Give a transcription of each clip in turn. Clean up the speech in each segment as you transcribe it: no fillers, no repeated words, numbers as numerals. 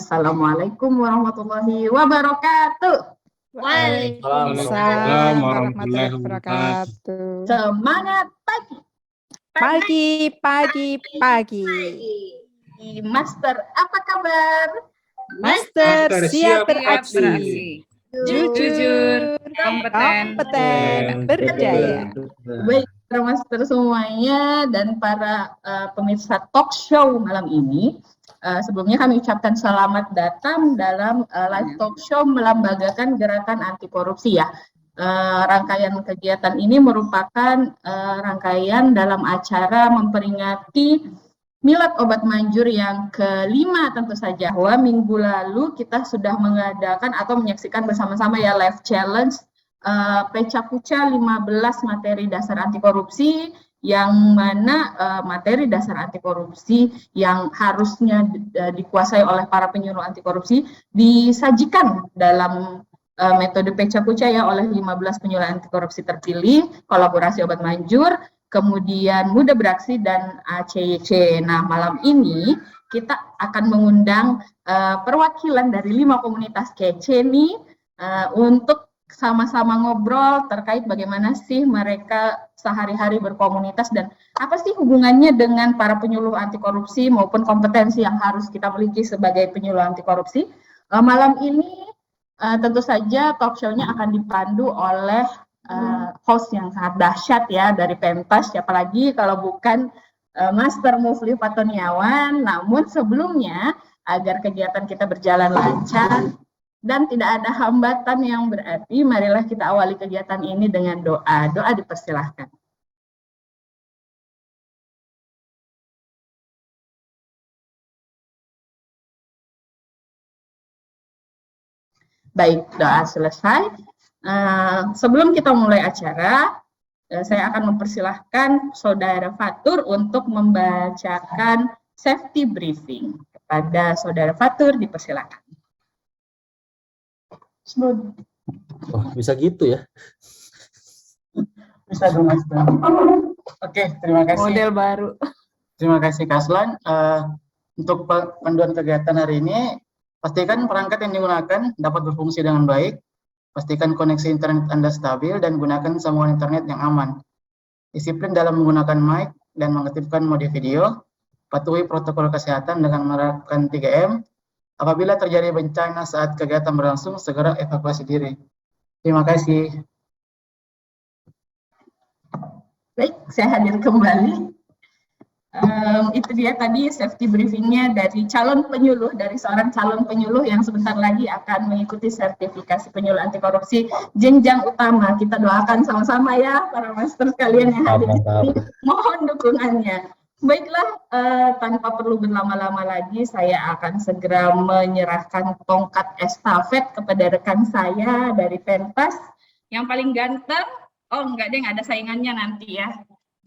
Wassalamualaikum warahmatullahi wabarakatuh. Waalaikumsalam warahmatullahi wabarakatuh. Semangat pagi. Pagi. Master, apa kabar? Master siap beraksi. Jujur, kompeten, berdaya. Baik, para master semuanya dan para pemirsa talk show malam ini. Sebelumnya kami ucapkan selamat datang dalam live talk show melambagakan gerakan anti korupsi ya. Rangkaian kegiatan ini merupakan rangkaian dalam acara memperingati Milad Obat Manjur yang kelima tentu saja. Bahwa minggu lalu kita sudah mengadakan atau menyaksikan bersama-sama ya live challenge Peca Kuca 15 materi dasar anti korupsi, yang mana materi dasar anti korupsi yang harusnya dikuasai oleh para penyuluh anti korupsi disajikan dalam metode Peca Kuca ya oleh 15 penyuluh anti korupsi terpilih, kolaborasi Obat Manjur, kemudian Muda Beraksi dan ACYC. Nah, malam ini kita akan mengundang perwakilan dari 5 komunitas kece nih untuk sama-sama ngobrol terkait bagaimana sih mereka sehari-hari berkomunitas dan apa sih hubungannya dengan para penyuluh anti korupsi maupun kompetensi yang harus kita miliki sebagai penyuluh anti korupsi. Malam ini tentu saja talk show-nya akan dipandu oleh host yang sangat dahsyat ya dari pentas, siapa lagi kalau bukan Master Mufli Fatoniawan. Namun sebelumnya agar kegiatan kita berjalan lancar dan tidak ada hambatan yang berarti, marilah kita awali kegiatan ini dengan doa. Doa dipersilahkan. Baik, doa selesai. Sebelum kita mulai acara, saya akan mempersilahkan Saudara Fatur untuk membacakan safety briefing. Kepada Saudara Fatur, dipersilakan. Oh, bisa gitu ya? Bisa dong, Mas. Oke, terima kasih. Model baru. Terima kasih, Kaslan. Untuk panduan kegiatan hari ini, pastikan perangkat yang digunakan dapat berfungsi dengan baik. Pastikan koneksi internet Anda stabil dan gunakan sambungan internet yang aman. Disiplin dalam menggunakan mic dan mengaktifkan mode video. Patuhi protokol kesehatan dengan menerapkan 3M. Apabila terjadi bencana saat kegiatan berlangsung, segera evakuasi diri. Terima kasih. Baik, saya hadir kembali. Itu dia tadi safety briefingnya dari seorang calon penyuluh yang sebentar lagi akan mengikuti sertifikasi penyuluh anti korupsi jenjang utama. Kita doakan sama-sama ya para master sekalian yang hadir di sini. Mohon dukungannya. Baiklah, tanpa perlu berlama-lama lagi, saya akan segera menyerahkan tongkat estafet kepada rekan saya dari pentas yang paling ganteng. Oh enggak deh, nggak ada saingannya nanti ya.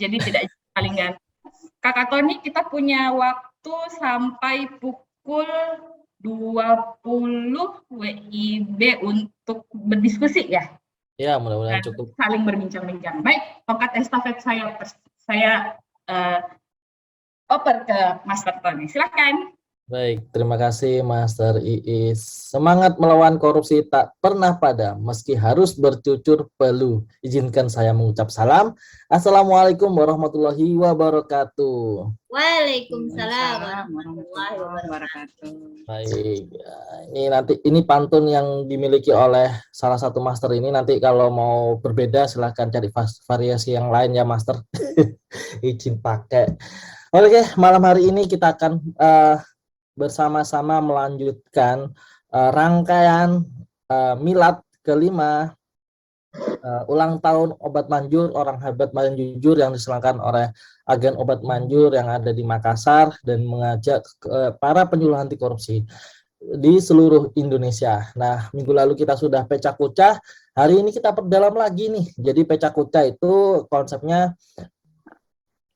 Jadi tidak paling ganteng. Kakak Tony, kita punya waktu sampai pukul 20 WIB untuk berdiskusi ya. Ya, mudah-mudahan cukup. Saling berbincang-bincang. Baik, tongkat estafet saya oper ke Master Tony. Silakan. Baik, terima kasih Master Iis. Semangat melawan korupsi tak pernah padam, meski harus bercucur peluh. Izinkan saya mengucap salam. Assalamualaikum warahmatullahi wabarakatuh. Waalaikumsalam warahmatullahi wabarakatuh. Baik, ini pantun yang dimiliki oleh salah satu master ini. Nanti kalau mau berbeda silahkan cari variasi yang lain ya Master. Izin pakai. Oke, malam hari ini kita akan bersama-sama melanjutkan rangkaian milad kelima ulang tahun Obat Manjur, orang hebat dan jujur yang diselenggarakan oleh agen Obat Manjur yang ada di Makassar dan mengajak para penyuluh anti korupsi di seluruh Indonesia. Nah, minggu lalu kita sudah Peca Kuca, hari ini kita perdalam lagi nih. Jadi Peca Kuca itu konsepnya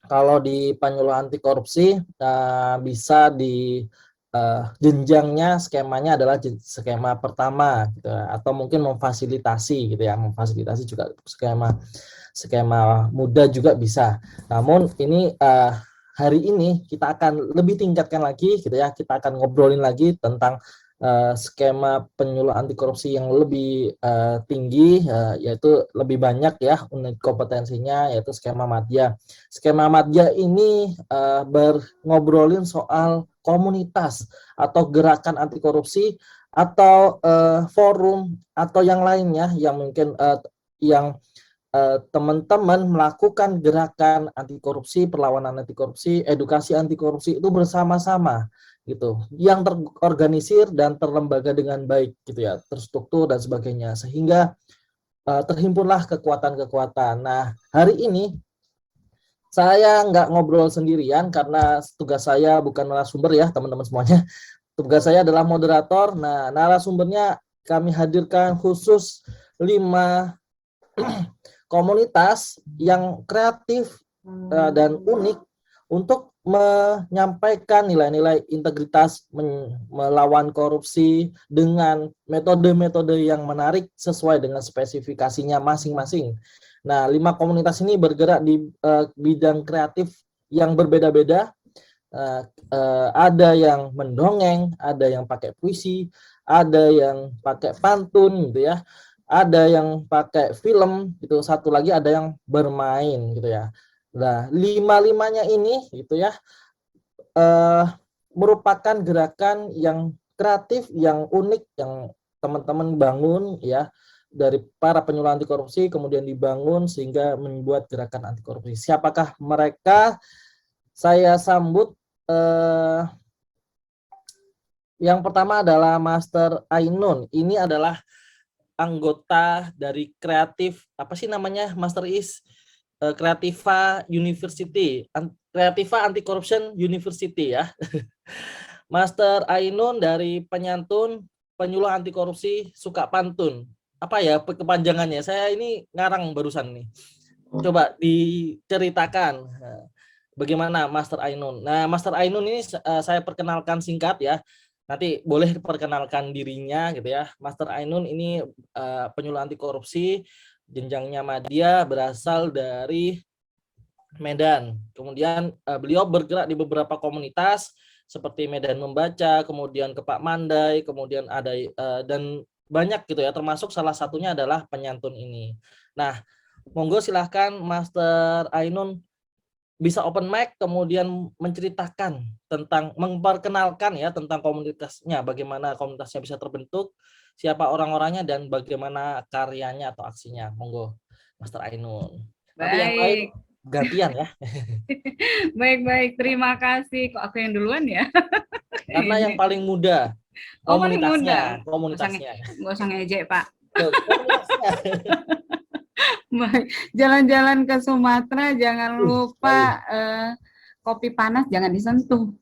kalau di penyuluh anti korupsi bisa di jenjangnya skemanya adalah skema pertama gitu, atau mungkin memfasilitasi gitu ya, memfasilitasi juga skema muda juga bisa. Namun ini hari ini kita akan lebih tingkatkan lagi gitu ya, kita akan ngobrolin lagi tentang skema penyuluh anti korupsi yang lebih tinggi, yaitu lebih banyak ya unit kompetensinya, yaitu skema Madya. Skema Madya ini ngobrolin soal komunitas atau gerakan anti korupsi atau forum atau yang lainnya yang mungkin yang teman-teman melakukan gerakan anti korupsi, perlawanan anti korupsi, edukasi anti korupsi itu bersama-sama gitu, yang terorganisir dan terlembaga dengan baik gitu ya, terstruktur dan sebagainya, sehingga terhimpunlah kekuatan-kekuatan. Nah, hari ini saya nggak ngobrol sendirian karena tugas saya bukan narasumber ya teman-teman semuanya. Tugas saya adalah moderator. Nah, narasumbernya kami hadirkan khusus 5 komunitas yang kreatif dan unik untuk menyampaikan nilai-nilai integritas melawan korupsi dengan metode-metode yang menarik sesuai dengan spesifikasinya masing-masing. Nah, 5 komunitas ini bergerak di bidang kreatif yang berbeda-beda. Ada yang mendongeng, ada yang pakai puisi, ada yang pakai pantun gitu ya, ada yang pakai film gitu, satu lagi ada yang bermain gitu ya. Nah, 5-limanya ini gitu ya merupakan gerakan yang kreatif, yang unik, yang teman-teman bangun ya dari para penyuluh anti korupsi, kemudian dibangun sehingga membuat gerakan anti korupsi. Siapakah mereka? Saya sambut yang pertama adalah Master Ainun. Ini adalah anggota dari kreatif, apa sih namanya Master Is? Creativa University, Creativa Anti Corruption University ya. Master Ainun dari penyantun penyuluh anti korupsi suka pantun. Apa ya kepanjangannya? Saya ini ngarang barusan nih. Coba diceritakan bagaimana Master Ainun. Nah, Master Ainun ini saya perkenalkan singkat ya. Nanti boleh perkenalkan dirinya gitu ya. Master Ainun ini penyuluh anti korupsi, jenjangnya Madya, berasal dari Medan. Kemudian beliau bergerak di beberapa komunitas seperti Medan Membaca, kemudian Kepak Mandai, kemudian ada dan banyak gitu ya, termasuk salah satunya adalah penyantun ini. Nah, monggo silahkan Master Ainun bisa open mic, kemudian menceritakan tentang, memperkenalkan ya tentang komunitasnya, bagaimana komunitasnya bisa terbentuk, siapa orang-orangnya, dan bagaimana karyanya atau aksinya. Monggo Master Ainun. Nanti yang lain gantian ya. Baik, terima kasih. Kok aku yang duluan ya? Karena yang paling muda. Oh, paling muda. Komunitasnya. Nggak usah ngejek, Pak. Baik, jalan-jalan ke Sumatera jangan lupa kopi panas jangan disentuh.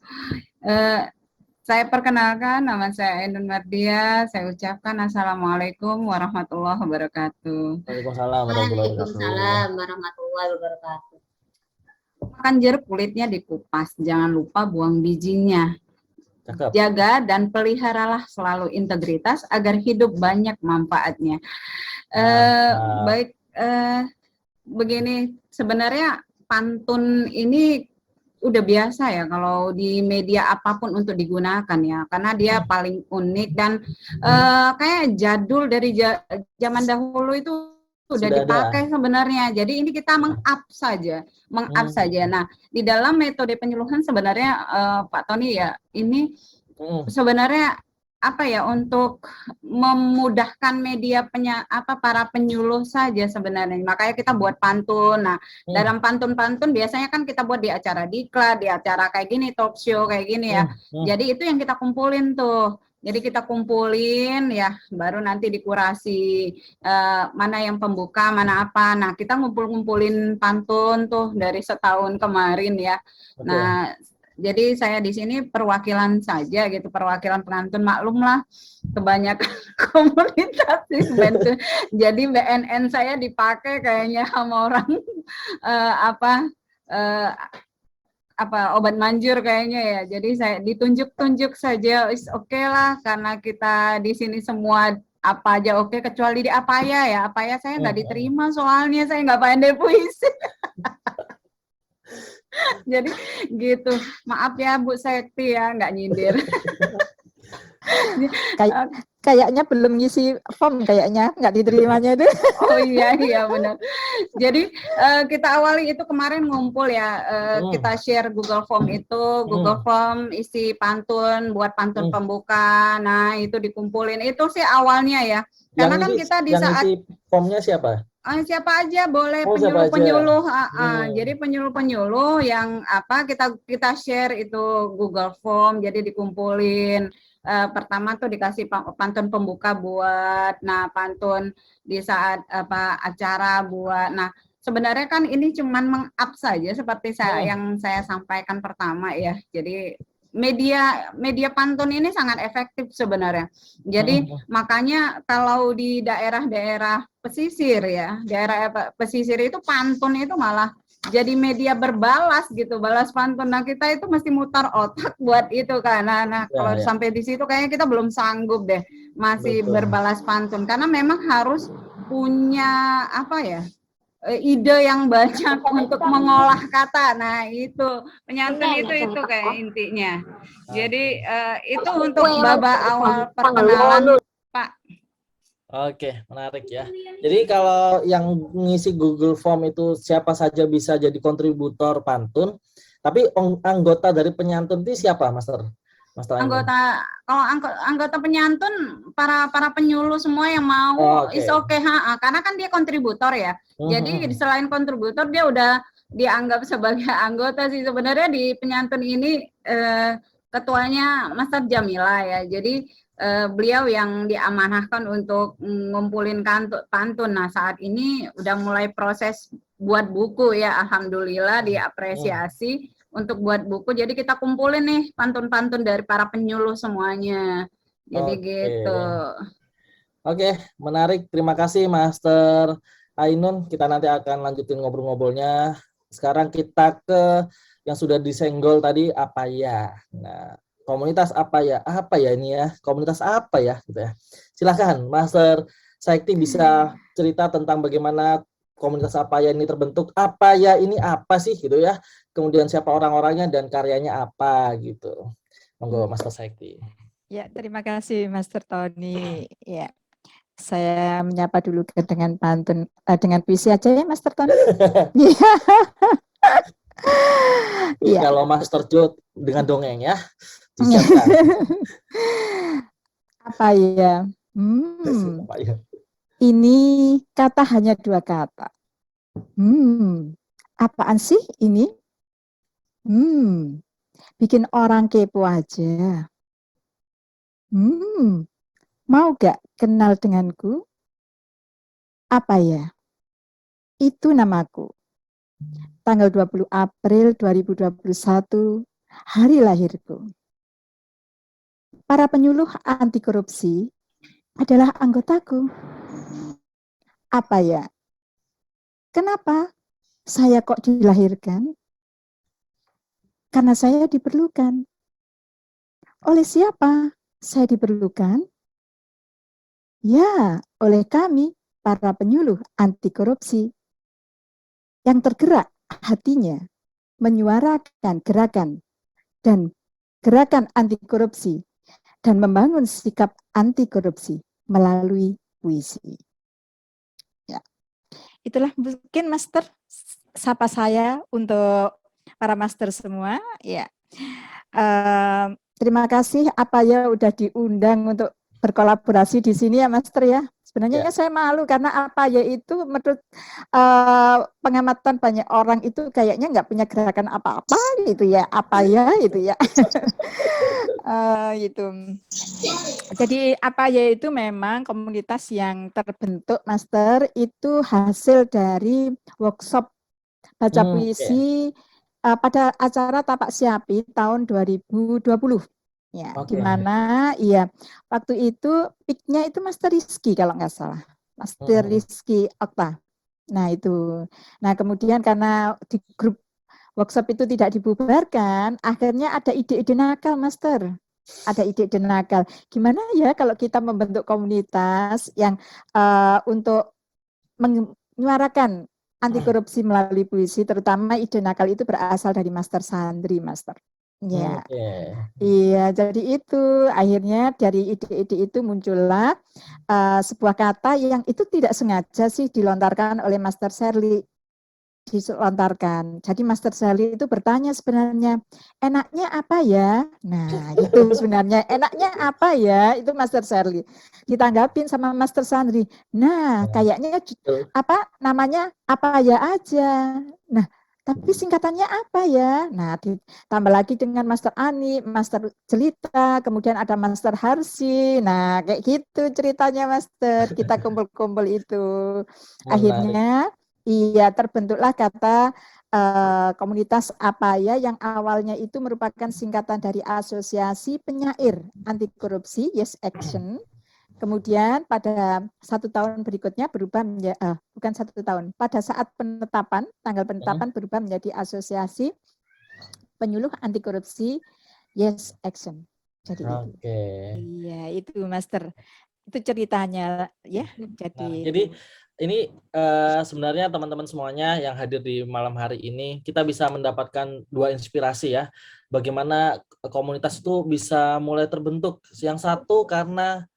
Saya perkenalkan, nama saya Ainun Mardia. Saya ucapkan Assalamualaikum warahmatullahi wabarakatuh. Waalaikumsalam warahmatullahi wabarakatuh. Makan jeruk kulitnya dikupas, jangan lupa buang bijinya. Cakep. Jaga dan peliharalah selalu integritas agar hidup banyak manfaatnya. Baik, begini, sebenarnya pantun ini udah biasa ya kalau di media apapun untuk digunakan ya, karena dia paling unik dan kayak jadul dari zaman dahulu itu sudah dipakai sebenarnya. Jadi ini kita meng-up saja. Nah, di dalam metode penyuluhan sebenarnya Pak Tony ya, ini sebenarnya apa ya, untuk memudahkan media para penyuluh saja sebenarnya. Makanya kita buat pantun. Nah, dalam pantun-pantun biasanya kan kita buat di acara diklat, di acara kayak gini, talk show kayak gini ya. Jadi itu yang kita kumpulin tuh. Jadi kita kumpulin ya, baru nanti dikurasi mana yang pembuka, mana apa. Nah, kita ngumpulin pantun tuh dari setahun kemarin ya. Betul. Nah, jadi saya di sini perwakilan saja gitu, perwakilan pengantun, maklumlah kebanyakan komunitas bantu. Jadi BNN saya dipakai kayaknya sama orang obat manjur kayaknya ya. Jadi saya ditunjuk-tunjuk saja, oke lah, karena kita di sini semua apa aja oke, kecuali di Apaya ya. Apaya saya nggak diterima soalnya saya nggak pandai puisi. Jadi gitu. Maaf ya Bu Sekti ya, nggak nyindir. Kayaknya belum ngisi form, kayaknya nggak diterimanya itu. Oh iya benar. Jadi kita awali itu kemarin ngumpul ya, kita share Google Form itu, Google Form isi pantun, buat pantun pembuka. Nah itu dikumpulin, itu sih awalnya ya. Karena kan kita di saat isi formnya siapa? siapa aja boleh, siapa aja. penyuluh-penyuluh. Jadi penyuluh-penyuluh yang kita share itu Google Form, jadi dikumpulin. Pertama tuh dikasih pantun pembuka buat, nah pantun di saat acara buat. Nah sebenarnya kan ini cuman meng-up saja seperti yang saya sampaikan pertama ya. Jadi media pantun ini sangat efektif sebenarnya. Jadi makanya kalau di daerah-daerah pesisir ya, daerah pesisir itu pantun itu malah jadi media berbalas gitu, balas pantun. Nah kita itu mesti mutar otak buat itu kan. Nah kalau sampai di situ kayaknya kita belum sanggup deh masih berbalas pantun, karena memang harus punya ide yang banyak untuk mengolah kata. Nah itu penyantun itu kayak intinya. Jadi itu untuk babak awal perkenalan Pak. Oke, menarik ya. Jadi kalau yang ngisi Google Form itu siapa saja bisa jadi kontributor pantun, tapi anggota dari penyantun itu siapa, Master? Anggota penyantun para penyuluh semua yang mau is okay, karena kan dia kontributor ya. Jadi selain kontributor dia udah dianggap sebagai anggota sih sebenarnya di penyantun ini. Ketuanya Master Jamila ya. Jadi beliau yang diamanahkan untuk ngumpulin pantun. Nah saat ini udah mulai proses buat buku ya, alhamdulillah diapresiasi untuk buat buku. Jadi kita kumpulin nih pantun-pantun dari para penyuluh semuanya. Jadi gitu. Oke, menarik. Terima kasih Master Ainun. Kita nanti akan lanjutin ngobrol-ngobrolnya. Sekarang kita ke yang sudah disenggol tadi, apa ya. Nah, komunitas apa ya ini ya, komunitas apa ya gitu ya. Silakan Master Sekti bisa cerita tentang bagaimana komunitas apa ya ini terbentuk, apa ya ini apa sih gitu ya, kemudian siapa orang-orangnya dan karyanya apa gitu. Monggo Master Sekti. Ya, terima kasih Master Tony. Ya, saya menyapa dulu dengan pantun, dengan puisi aja ya Master Tony. Ya. Kalau Master Jo dengan dongeng ya. Apa ya? Ini kata hanya 2 kata. Apaan sih ini? Bikin orang kepo aja. Mau gak kenal denganku? Apa ya? Itu namaku. Tanggal 20 April 2021, hari lahirku. Para penyuluh anti korupsi adalah anggotaku. Apa ya? Kenapa saya kok dilahirkan? Karena saya diperlukan. Oleh siapa saya diperlukan? Ya, oleh kami, para penyuluh anti korupsi, yang tergerak hatinya menyuarakan gerakan anti korupsi dan membangun sikap anti korupsi melalui puisi. Ya. Itulah mungkin Master sapa saya untuk para Master semua. Ya. Terima kasih apa ya udah diundang untuk berkolaborasi di sini ya Master ya. Sebenarnya saya malu karena apa ya itu menurut pengamatan banyak orang itu kayaknya nggak punya gerakan apa-apa gitu ya, apa ya itu ya. Gitu. Jadi apa ya itu memang komunitas yang terbentuk Master itu hasil dari workshop baca puisi pada acara Tapak Siapi tahun 2020. Ya, di mana waktu itu peak-nya itu Master Rizky kalau nggak salah. Master Rizky Okta. Nah, itu. Nah, kemudian karena di grup workshop itu tidak dibubarkan, akhirnya ada ide-ide nakal, Master. Ada ide-ide nakal. Gimana ya kalau kita membentuk komunitas yang untuk menyuarakan anti korupsi melalui puisi, terutama ide nakal itu berasal dari Master Sandri, Master. Ya, iya. Jadi itu akhirnya dari ide-ide itu muncullah sebuah kata yang itu tidak sengaja sih dilontarkan oleh Master Shirley. Dilontarkan. Jadi Master Shirley itu bertanya sebenarnya, enaknya apa ya? Nah, itu sebenarnya enaknya apa ya? Itu Master Shirley. Ditanggapin sama Master Sandri. Nah, kayaknya apa namanya apa ya aja. Nah, tapi singkatannya apa ya? Nah, ditambah lagi dengan Master Ani, Master Jelita, kemudian ada Master Harsi. Nah, kayak gitu ceritanya Master. Kita kumpul-kumpul itu. Akhirnya iya, terbentuklah kata komunitas apa ya yang awalnya itu merupakan singkatan dari Asosiasi Penyair Anti Korupsi Yes Action. Kemudian pada 1 tahun berikutnya berubah menjadi bukan 1 tahun, pada saat penetapan tanggal penetapan berubah menjadi Asosiasi Penyuluh Anti Korupsi Yes Action. Jadi itu. Iya, itu Master. Itu ceritanya ya. Jadi ini sebenarnya teman-teman semuanya yang hadir di malam hari ini, kita bisa mendapatkan 2 inspirasi ya. Bagaimana komunitas itu bisa mulai terbentuk. Yang satu karena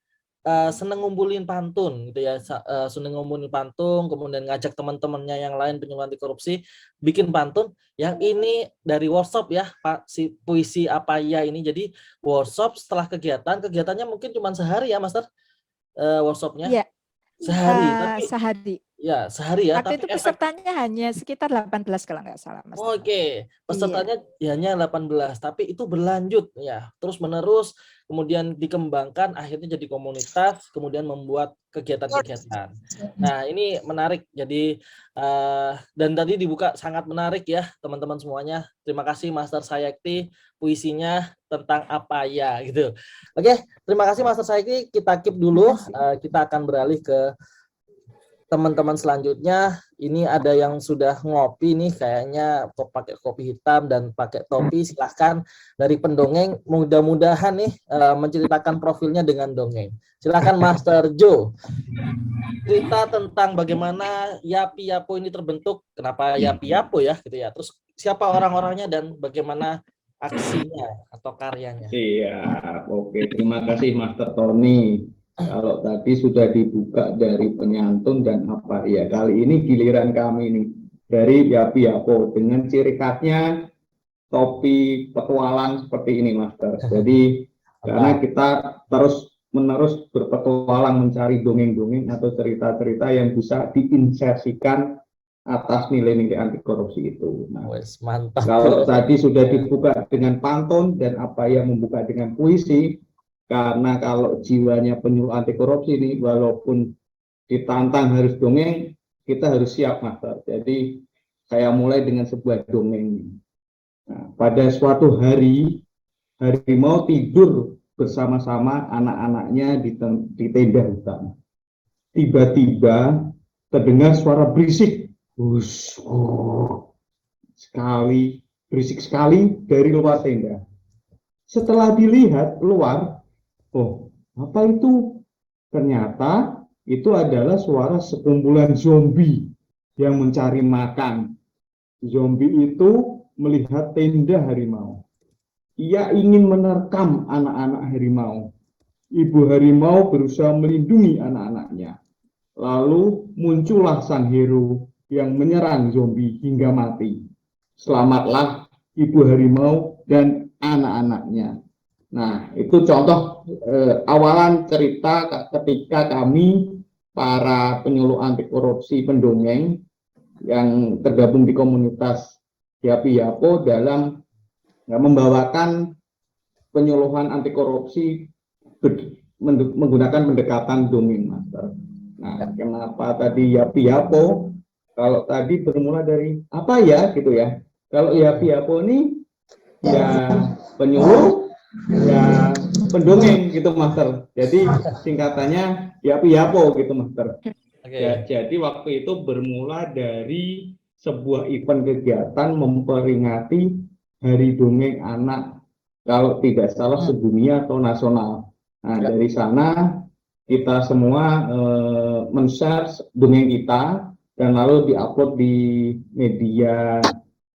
seneng ngumpulin pantun gitu ya, seneng ngumpulin pantun, kemudian ngajak teman-temannya yang lain penyuluh anti korupsi bikin pantun. Yang ini dari workshop ya, Pak, si puisi apa ya ini. Jadi workshop setelah kegiatannya mungkin cuma sehari ya, Master. Workshopnya ya, sehari, tapi sehari. Ya, sehari ya. Waktu tapi itu pesertanya hanya sekitar 18 kalau nggak salah, Mas. Oke, pesertanya hanya 18, tapi itu berlanjut ya, terus menerus, kemudian dikembangkan, akhirnya jadi komunitas, kemudian membuat kegiatan-kegiatan. Nah, ini menarik. Jadi dan tadi dibuka sangat menarik ya, teman-teman semuanya. Terima kasih Master Sayakti, puisinya tentang apa ya gitu. Oke, terima kasih Master Sayakti. Kita keep dulu. Kita akan beralih ke teman-teman selanjutnya. Ini ada yang sudah ngopi nih, kayaknya pakai kopi hitam dan pakai topi. Silahkan dari pendongeng, mudah-mudahan nih menceritakan profilnya dengan dongeng. Silahkan Master Joe, cerita tentang bagaimana Yapi Yapo ini terbentuk, kenapa Yapi Yapo ya gitu ya, terus siapa orang-orangnya dan bagaimana aksinya atau karyanya. Iya, oke, terima kasih Master Tony. Kalau tadi sudah dibuka dari penyantun dan apa ya, kali ini giliran kami nih dari Yapi Yapo dengan ciri khasnya topi petualang seperti ini, Master. Jadi karena kita terus menerus berpetualang mencari dongeng-dongeng atau cerita-cerita yang bisa diinsersikan atas nilai-nilai anti korupsi itu. Nah, mantap. kalau tadi sudah dibuka dengan pantun dan apa yang membuka dengan puisi. Karena kalau jiwanya penyuluh anti korupsi ini, walaupun ditantang harus dongeng, kita harus siap, Master. Jadi saya mulai dengan sebuah dongeng. Nah, pada suatu hari, harimau tidur bersama-sama anak-anaknya di tenda hutan. Tiba-tiba terdengar suara berisik, berisik sekali dari luar tenda. Setelah dilihat keluar, oh, apa itu? Ternyata itu adalah suara sekumpulan zombie yang mencari makan. Zombie itu melihat tenda harimau. Ia ingin menerkam anak-anak harimau. Ibu harimau berusaha melindungi anak-anaknya. Lalu muncullah sang hero yang menyerang zombie hingga mati. Selamatlah ibu harimau dan anak-anaknya. Nah, itu contoh awalan cerita ketika kami para penyuluh anti korupsi pendongeng yang tergabung di komunitas Yapi Yapo dalam membawakan penyuluhan anti korupsi menggunakan pendekatan dongeng, Master. Nah, kenapa tadi Yapi Yapo? Kalau tadi bermula dari apa ya gitu ya. Kalau Yapi Yapo ini ya penyuluh ya pendongeng gitu, Master. Jadi singkatannya Yapi Yapo gitu, Master. Ya, jadi waktu itu bermula dari sebuah event kegiatan memperingati Hari Dongeng Anak, kalau tidak salah sedunia atau nasional. Nah, dari sana kita semua men-share dongeng kita dan lalu diupload di media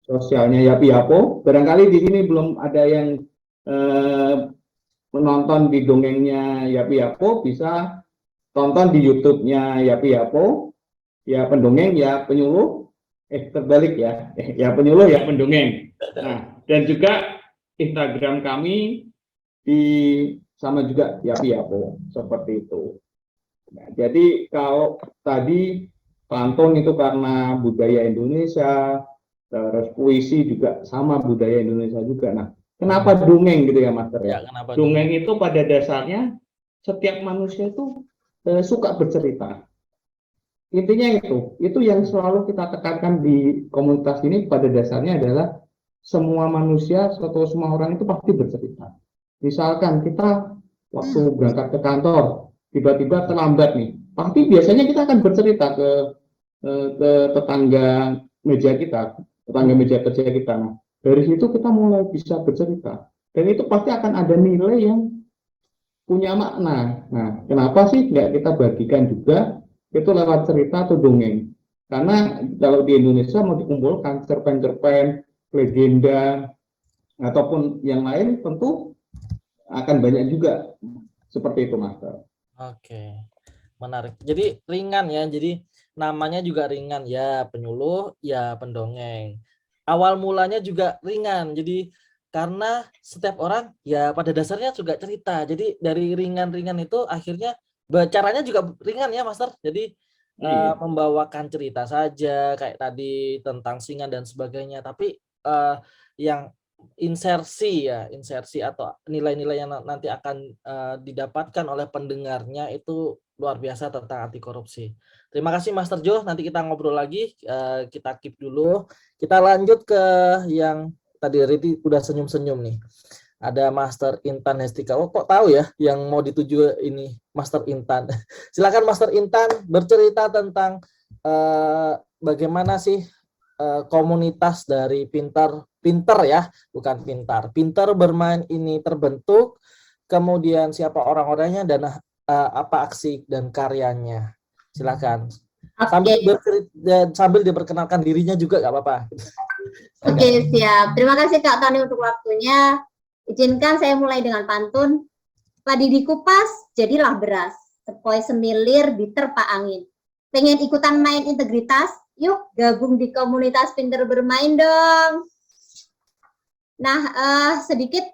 sosialnya Yapi Yapo. Barangkali di sini belum ada yang menonton di dongengnya Yapi Yapo, bisa tonton di YouTube-nya Yapi Yapo, ya pendongeng ya penyuluh, terbalik ya, ya penyuluh ya pendongeng. Nah, dan juga Instagram kami di sama juga Yapi Yapo, seperti itu. Nah, jadi kalau tadi pantun itu karena budaya Indonesia, terus puisi juga sama budaya Indonesia juga. Nah, kenapa dongeng gitu ya, Master ya? kenapa Dongeng itu pada dasarnya setiap manusia itu suka bercerita. Intinya itu yang selalu kita tekankan di komunitas ini pada dasarnya adalah semua manusia atau semua orang itu pasti bercerita. Misalkan kita waktu berangkat ke kantor, tiba-tiba terlambat nih, pasti biasanya kita akan bercerita ke tetangga meja kita, tetangga meja kerja kita. Nah, dari situ kita mulai bisa bercerita, dan itu pasti akan ada nilai yang punya makna. Nah, kenapa sih nggak kita bagikan juga itu lewat cerita atau dongeng? Karena kalau di Indonesia mau dikumpulkan cerpen-cerpen, legenda, ataupun yang lain tentu akan banyak juga seperti itu, Master. Oke, menarik. Jadi ringan ya, jadi namanya juga ringan ya, penyuluh ya pendongeng. Awal mulanya juga ringan, jadi karena setiap orang ya pada dasarnya juga cerita. Jadi dari ringan-ringan itu akhirnya caranya juga ringan ya, Master. Jadi membawakan cerita saja kayak tadi tentang singa dan sebagainya, tapi yang insersi atau nilai-nilai yang nanti akan didapatkan oleh pendengarnya itu luar biasa tentang anti korupsi. Terima kasih Master Jo, nanti kita ngobrol lagi, kita keep dulu. Kita lanjut ke yang tadi Riti udah senyum-senyum nih. Ada Master Intan Hestika. Oh, kok tahu ya yang mau dituju ini Master Intan. Silakan Master Intan bercerita tentang bagaimana sih komunitas dari pinter ya, bukan pintar bermain ini terbentuk, kemudian siapa orang-orangnya dan apa aksi dan karyanya. Silakan. Sambil diperkenalkan dirinya juga nggak apa-apa. Oke, siap. Terima kasih Kak Tani untuk waktunya. Izinkan saya mulai dengan pantun. Padi dikupas, jadilah beras. Sepoi semilir diterpa angin. Pengen ikutan main integritas? Yuk gabung di komunitas pinter bermain dong. Nah, sedikit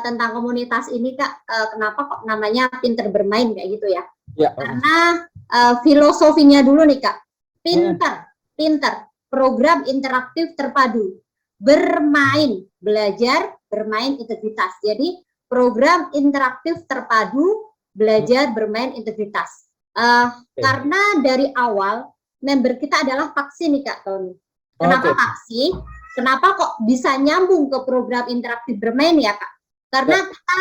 tentang komunitas ini Kak, kenapa kok namanya pinter bermain kayak gitu ya? Ya. Karena filosofinya dulu nih Kak, pinter, program interaktif terpadu, bermain, belajar, bermain integritas. Jadi program interaktif terpadu, belajar, bermain integritas. Karena dari awal member kita adalah Paksi nih Kak Tony. Kenapa Paksi? Kenapa kok bisa nyambung ke program interaktif bermain ya Kak? Karena kita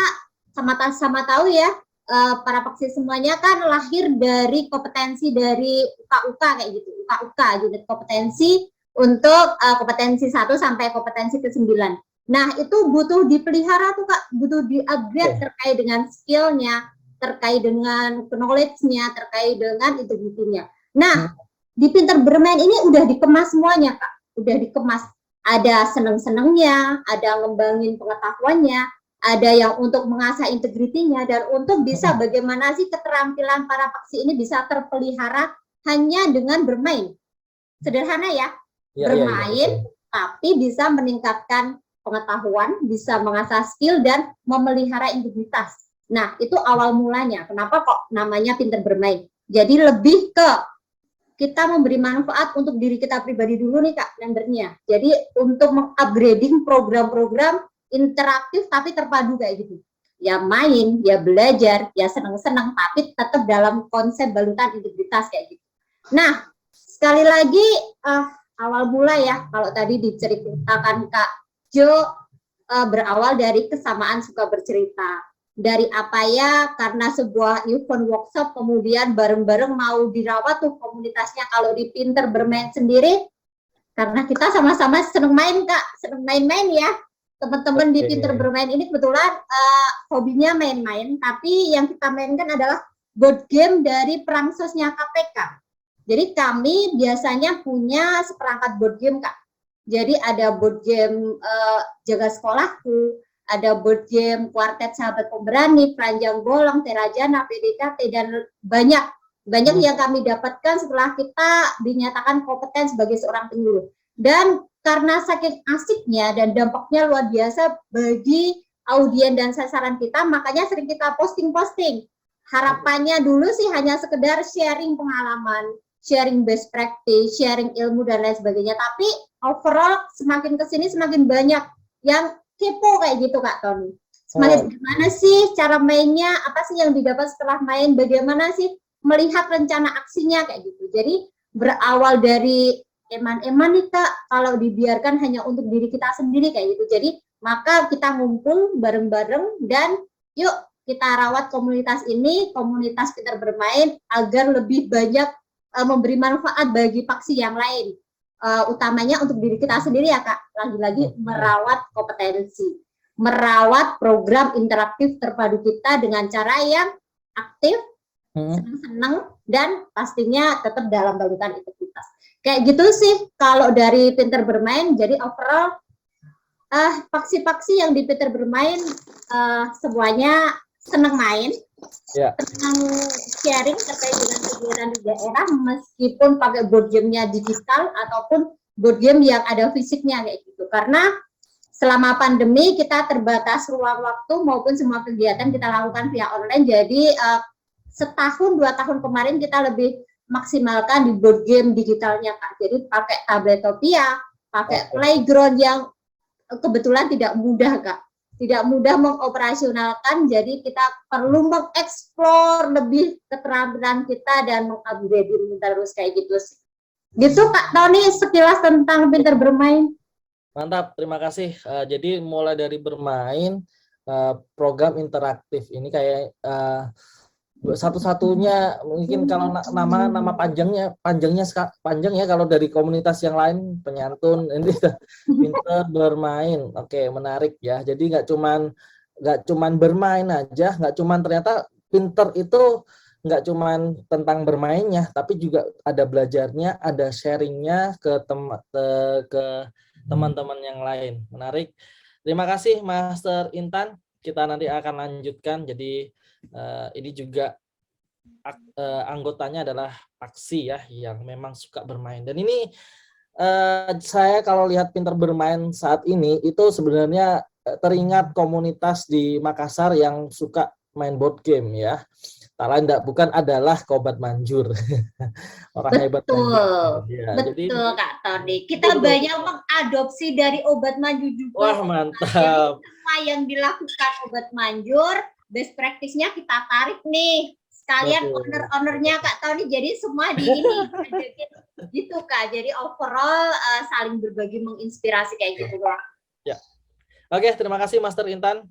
sama-sama tahu ya, para Paksi semuanya kan lahir dari kompetensi dari UKUK kayak gitu, UKUK unit kompetensi untuk kompetensi 1 sampai kompetensi ke-9. Nah itu butuh dipelihara tuh Kak, butuh di-upgrade terkait dengan skill-nya, terkait dengan knowledge-nya, terkait dengan integrity-nya. Nah di pinter bermain ini udah dikemas semuanya Kak, udah dikemas. Ada seneng-senengnya, ada ngembangin pengetahuannya, ada yang untuk mengasah integritinya, dan untuk bisa bagaimana sih keterampilan para Paksi ini bisa terpelihara hanya dengan bermain. Sederhana ya, bermain, tapi bisa meningkatkan pengetahuan, bisa mengasah skill, dan memelihara integritas. Nah, itu awal mulanya. Kenapa kok namanya pinter bermain? Jadi lebih ke kita memberi manfaat untuk diri kita pribadi dulu nih Kak, membernya. Jadi untuk mengupgrading program-program interaktif tapi terpadu kayak gitu. Ya main, ya belajar, ya seneng-seneng, tapi tetap dalam konsep balutan integritas kayak gitu. Nah, sekali lagi awal mula ya, kalau tadi diceritakan Kak Jo, berawal dari kesamaan suka bercerita. Dari apa ya, karena sebuah event workshop kemudian bareng-bareng mau dirawat tuh komunitasnya. Kalau di pinter bermain sendiri, karena kita sama-sama seneng main Kak, seneng main-main ya. Teman-teman di pinter bermain ini kebetulan hobinya main-main, tapi yang kita mainkan adalah board game dari Perang Sosnya KPK. Jadi kami biasanya punya seperangkat board game, Kak. Jadi ada board game Jaga Sekolahku, ada board game Kuartet Sahabat Pemberani, Keranjang Bolong, Terajana, PDKT, dan banyak yang kami dapatkan setelah kita dinyatakan kompeten sebagai seorang penyuluh. Dan karena saking asiknya dan dampaknya luar biasa bagi audien dan sasaran kita, makanya sering kita posting-posting. Harapannya dulu sih hanya sekedar sharing pengalaman, sharing best practice, sharing ilmu dan lain sebagainya. Tapi overall semakin kesini semakin banyak yang kepo kayak gitu, Kak Tony. Semakin gimana sih cara mainnya, apa sih yang didapat setelah main, bagaimana sih melihat rencana aksinya kayak gitu. Jadi berawal dari eman-eman nih, Kak, kalau dibiarkan hanya untuk diri kita sendiri kayak gitu. Jadi maka kita ngumpul bareng-bareng dan yuk kita rawat komunitas ini, komunitas Pintar Bermain, agar lebih banyak memberi manfaat bagi faksi yang lain. Utamanya untuk diri kita sendiri ya, Kak. Lagi-lagi merawat kompetensi, merawat program interaktif terpadu kita dengan cara yang aktif, senang-senang, dan pastinya tetap dalam balutan integritas. Kayak gitu sih kalau dari Pintar Bermain. Jadi overall faksi-faksi yang di Pintar Bermain semuanya senang main, senang sharing terkait dengan kegiatan di daerah, meskipun pakai board game-nya digital ataupun board game yang ada fisiknya kayak gitu. Karena selama pandemi kita terbatas ruang waktu maupun semua kegiatan kita lakukan via online. Jadi setahun 2 tahun kemarin kita lebih maksimalkan di board game digitalnya, Kak. Jadi pakai Tabletopia, pakai playground yang kebetulan tidak mudah, Kak. Tidak mudah mengoperasionalkan, jadi kita perlu mengeksplor lebih keterampilan kita dan mengupgrade terus kayak gitu sih. Gitu, Kak Tony, sekilas tentang Pintar Bermain. Mantap, terima kasih. Jadi mulai dari bermain, program interaktif ini kayak satu-satunya mungkin kalau nama panjangnya panjang ya kalau dari komunitas yang lain, penyantun ini Pintar Bermain. Oke, menarik ya. Jadi nggak cuman bermain aja, nggak cuman ternyata pinter itu nggak cuman tentang bermainnya, tapi juga ada belajarnya, ada sharingnya ke teman-teman yang lain. Menarik. Terima kasih Master Intan. Kita nanti akan lanjutkan. Jadi ini juga anggotanya adalah faksi ya yang memang suka bermain. Dan ini saya kalau lihat Pintar Bermain saat ini itu sebenarnya teringat komunitas di Makassar yang suka main board game ya. Tak lain bukan adalah Kobat Manjur. Orang hebat. Betul, ya, betul jadi, Kak Tony. Kita banyak mengadopsi dari Obat Manjur juga. Wah, mantap. Jadi semua yang dilakukan Obat Manjur, best practice-nya kita tarik nih. Sekalian owner-ownernya Kak Tony, jadi semua di ini gitu, Kak. Jadi overall saling berbagi, menginspirasi kayak gitu, Kak. Ya. Oke, terima kasih Master Intan.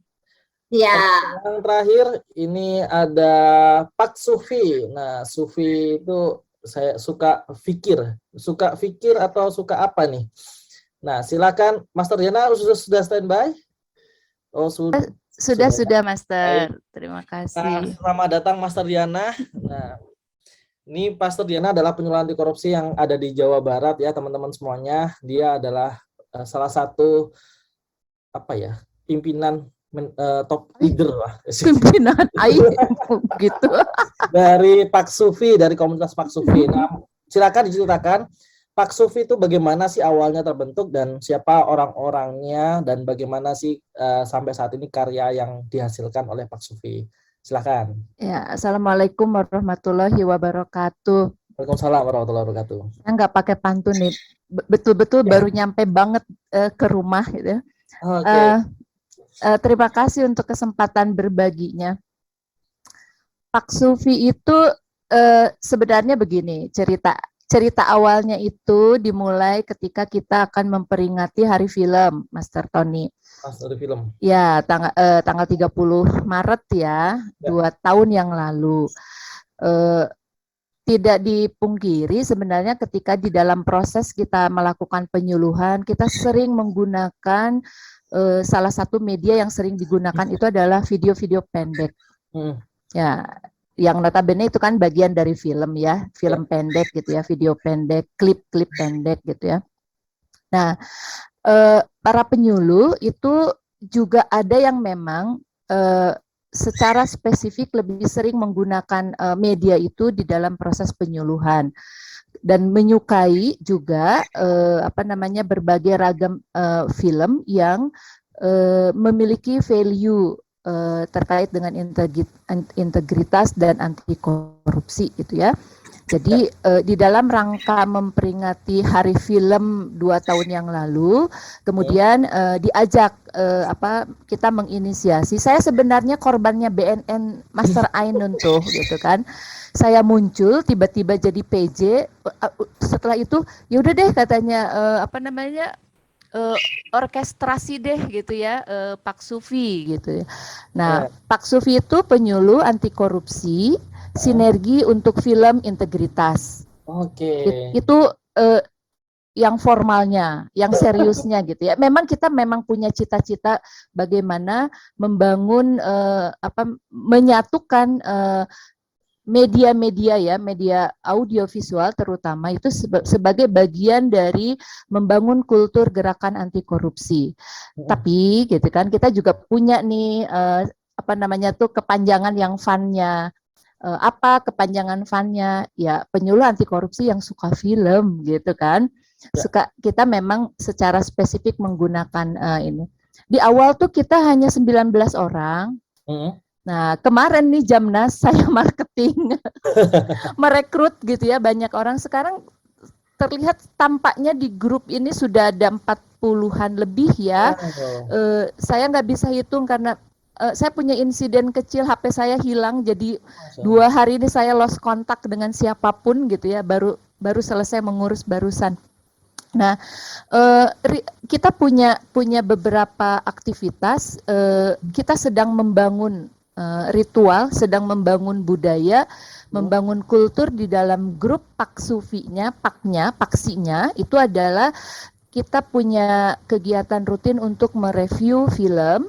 Ya. Yang terakhir ini ada Pak Sufi. Nah, Sufi itu saya suka fikir atau suka apa nih? Nah, silakan Master Diana, sudah standby? Oh, sudah Master. Baik. Terima kasih. Selamat datang Master Diana. Nah, ini Master Diana adalah penyuluh anti korupsi yang ada di Jawa Barat ya, teman-teman semuanya. Dia adalah salah satu pimpinan top leader lah. Pimpinan gitu. Dari Pak Sufi, dari komunitas Pak Sufi. Nah, silakan diceritakan Pak Sufi itu bagaimana sih awalnya terbentuk dan siapa orang-orangnya dan bagaimana sih sampai saat ini karya yang dihasilkan oleh Pak Sufi. Silakan. Ya, Assalamualaikum warahmatullahi wabarakatuh. Waalaikumsalam warahmatullahi wabarakatuh. Saya nggak pakai pantun nih, betul-betul baru nyampe banget ke rumah gitu. Terima kasih untuk kesempatan berbaginya. Pak Sufi itu sebenarnya begini, cerita awalnya itu dimulai ketika kita akan memperingati Hari Film, Master Tony. Hari Film. Ya, tanggal 30 Maret ya, 2 tahun yang lalu. Tidak dipungkiri sebenarnya ketika di dalam proses kita melakukan penyuluhan, kita sering menggunakan salah satu media yang sering digunakan itu adalah video-video pendek. Ya, yang notabene itu kan bagian dari film ya, film pendek gitu ya, video pendek, klip-klip pendek gitu ya. Nah, para penyuluh itu juga ada yang memang secara spesifik lebih sering menggunakan media itu di dalam proses penyuluhan dan menyukai juga berbagai ragam film yang memiliki value terkait dengan integritas dan anti korupsi gitu ya. Jadi di dalam rangka memperingati Hari Film 2 tahun yang lalu, kemudian diajak kita menginisiasi. Saya sebenarnya korbannya BNN Master Ainun tuh gitu kan. Saya muncul tiba-tiba jadi PJ. Setelah itu ya udah deh katanya orkestrasi deh gitu ya, Pak Sufi gitu ya. Nah, Pak Sufi itu penyuluh anti korupsi, sinergi untuk film integritas. Oke. Itu yang formalnya, yang seriusnya gitu ya. Memang kita punya cita-cita bagaimana membangun menyatukan media-media ya, media audiovisual terutama itu sebagai bagian dari membangun kultur gerakan anti korupsi. Tapi gitu kan kita juga punya nih kepanjangan yang fun-nya. Apa kepanjangan fun-nya? Ya penyuluh anti korupsi yang suka film gitu kan. Kita memang secara spesifik menggunakan ini. Di awal tuh kita hanya 19 orang. Nah, kemarin nih Jamnas saya marketing merekrut gitu ya banyak orang. Sekarang terlihat tampaknya di grup ini sudah ada 40-an lebih ya. Saya nggak bisa hitung karena saya punya insiden kecil, HP saya hilang, jadi 2 hari ini saya lost kontak dengan siapapun gitu ya, baru selesai mengurus barusan. Nah, kita punya beberapa aktivitas, kita sedang membangun ritual, sedang membangun budaya, membangun kultur di dalam grup Paksufinya, Paksinya, itu adalah kita punya kegiatan rutin untuk mereview film.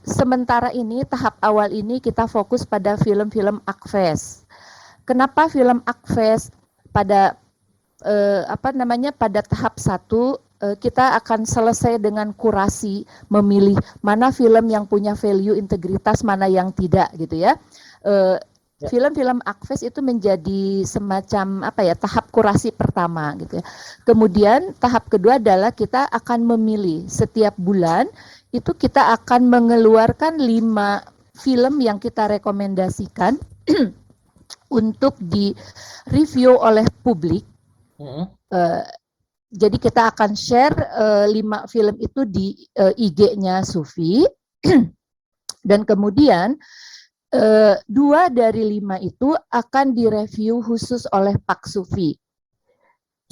Sementara ini tahap awal ini kita fokus pada film-film Akves. Kenapa film Akves? Pada pada tahap 1 kita akan selesai dengan kurasi, memilih mana film yang punya value integritas, mana yang tidak gitu ya. Film-film Akves itu menjadi semacam tahap kurasi pertama gitu ya. Kemudian tahap kedua adalah kita akan memilih setiap bulan itu kita akan mengeluarkan 5 film yang kita rekomendasikan untuk di-review oleh publik. Jadi kita akan share 5 film itu di IG-nya Sufi dan kemudian 2 dari 5 itu akan direview khusus oleh Pak Sufi.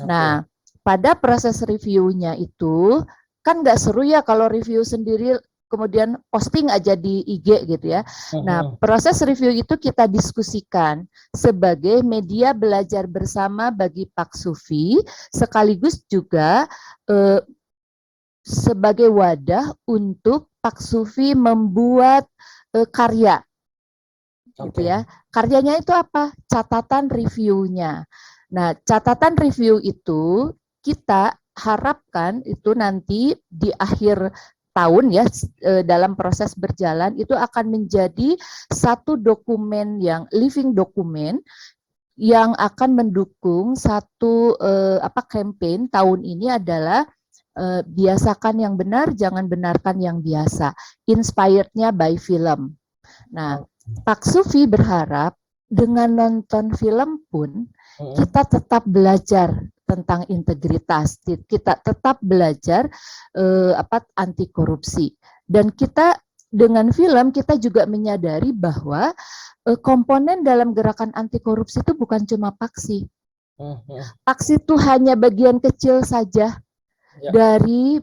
Nah, pada proses reviewnya itu kan nggak seru ya kalau review sendiri kemudian posting aja di IG gitu ya. Nah, proses review itu kita diskusikan sebagai media belajar bersama bagi Pak Sufi, sekaligus juga sebagai wadah untuk Pak Sufi membuat karya. Gitu ya. Karyanya itu apa? Catatan reviewnya. Nah, catatan review itu kita harapkan itu nanti di akhir tahun ya, dalam proses berjalan itu akan menjadi satu dokumen yang living dokumen yang akan mendukung satu campaign tahun ini adalah biasakan yang benar, jangan benarkan yang biasa. Inspired-nya by film. Nah, Pak Sufi berharap dengan nonton film pun kita tetap belajar tentang integritas, kita tetap belajar anti korupsi, dan kita dengan film kita juga menyadari bahwa komponen dalam gerakan anti korupsi itu bukan cuma Paksi. Paksi itu hanya bagian kecil saja dari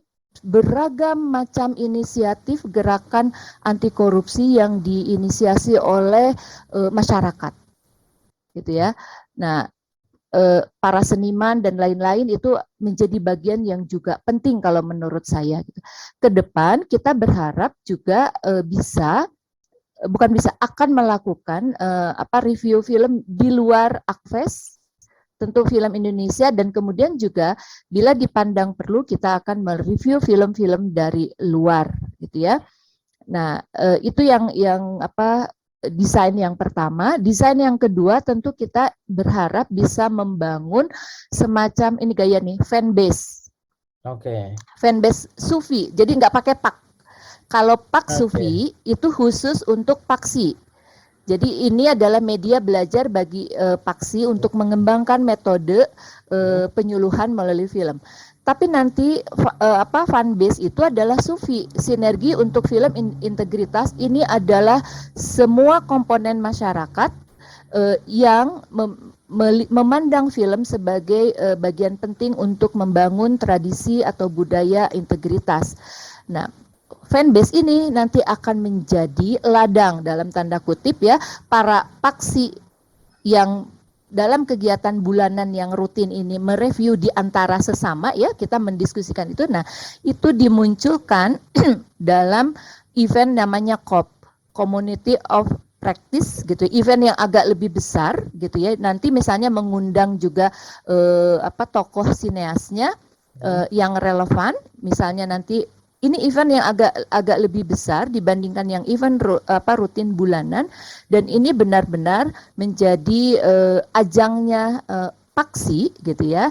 beragam macam inisiatif gerakan anti korupsi yang diinisiasi oleh masyarakat, gitu ya. Nah, para seniman dan lain-lain itu menjadi bagian yang juga penting kalau menurut saya. Ke depan kita berharap juga bisa akan melakukan review film di luar Akves, tentu film Indonesia, dan kemudian juga bila dipandang perlu kita akan mereview film-film dari luar gitu ya. Nah, itu yang desain yang pertama. Desain yang kedua tentu kita berharap bisa membangun semacam ini gaya nih, fanbase. Oke. Fanbase Sufi. Jadi nggak pakai pak. Kalau Pak Sufi itu khusus untuk Paksi. Jadi ini adalah media belajar bagi Paksi untuk mengembangkan metode penyuluhan melalui film. Tapi nanti fanbase itu adalah Sufi. Sinergi untuk film integritas ini adalah semua komponen masyarakat yang memandang film sebagai bagian penting untuk membangun tradisi atau budaya integritas. Nah, fanbase ini nanti akan menjadi ladang dalam tanda kutip ya para paksi yang dalam kegiatan bulanan yang rutin ini mereview di antara sesama ya, kita mendiskusikan itu. Nah, itu dimunculkan dalam event namanya COP, Community of Practice gitu, event yang agak lebih besar gitu ya. Nanti misalnya mengundang juga tokoh sineasnya yang relevan, misalnya nanti ini event yang agak lebih besar dibandingkan yang event rutin bulanan, dan ini benar-benar menjadi ajangnya Paksi gitu ya,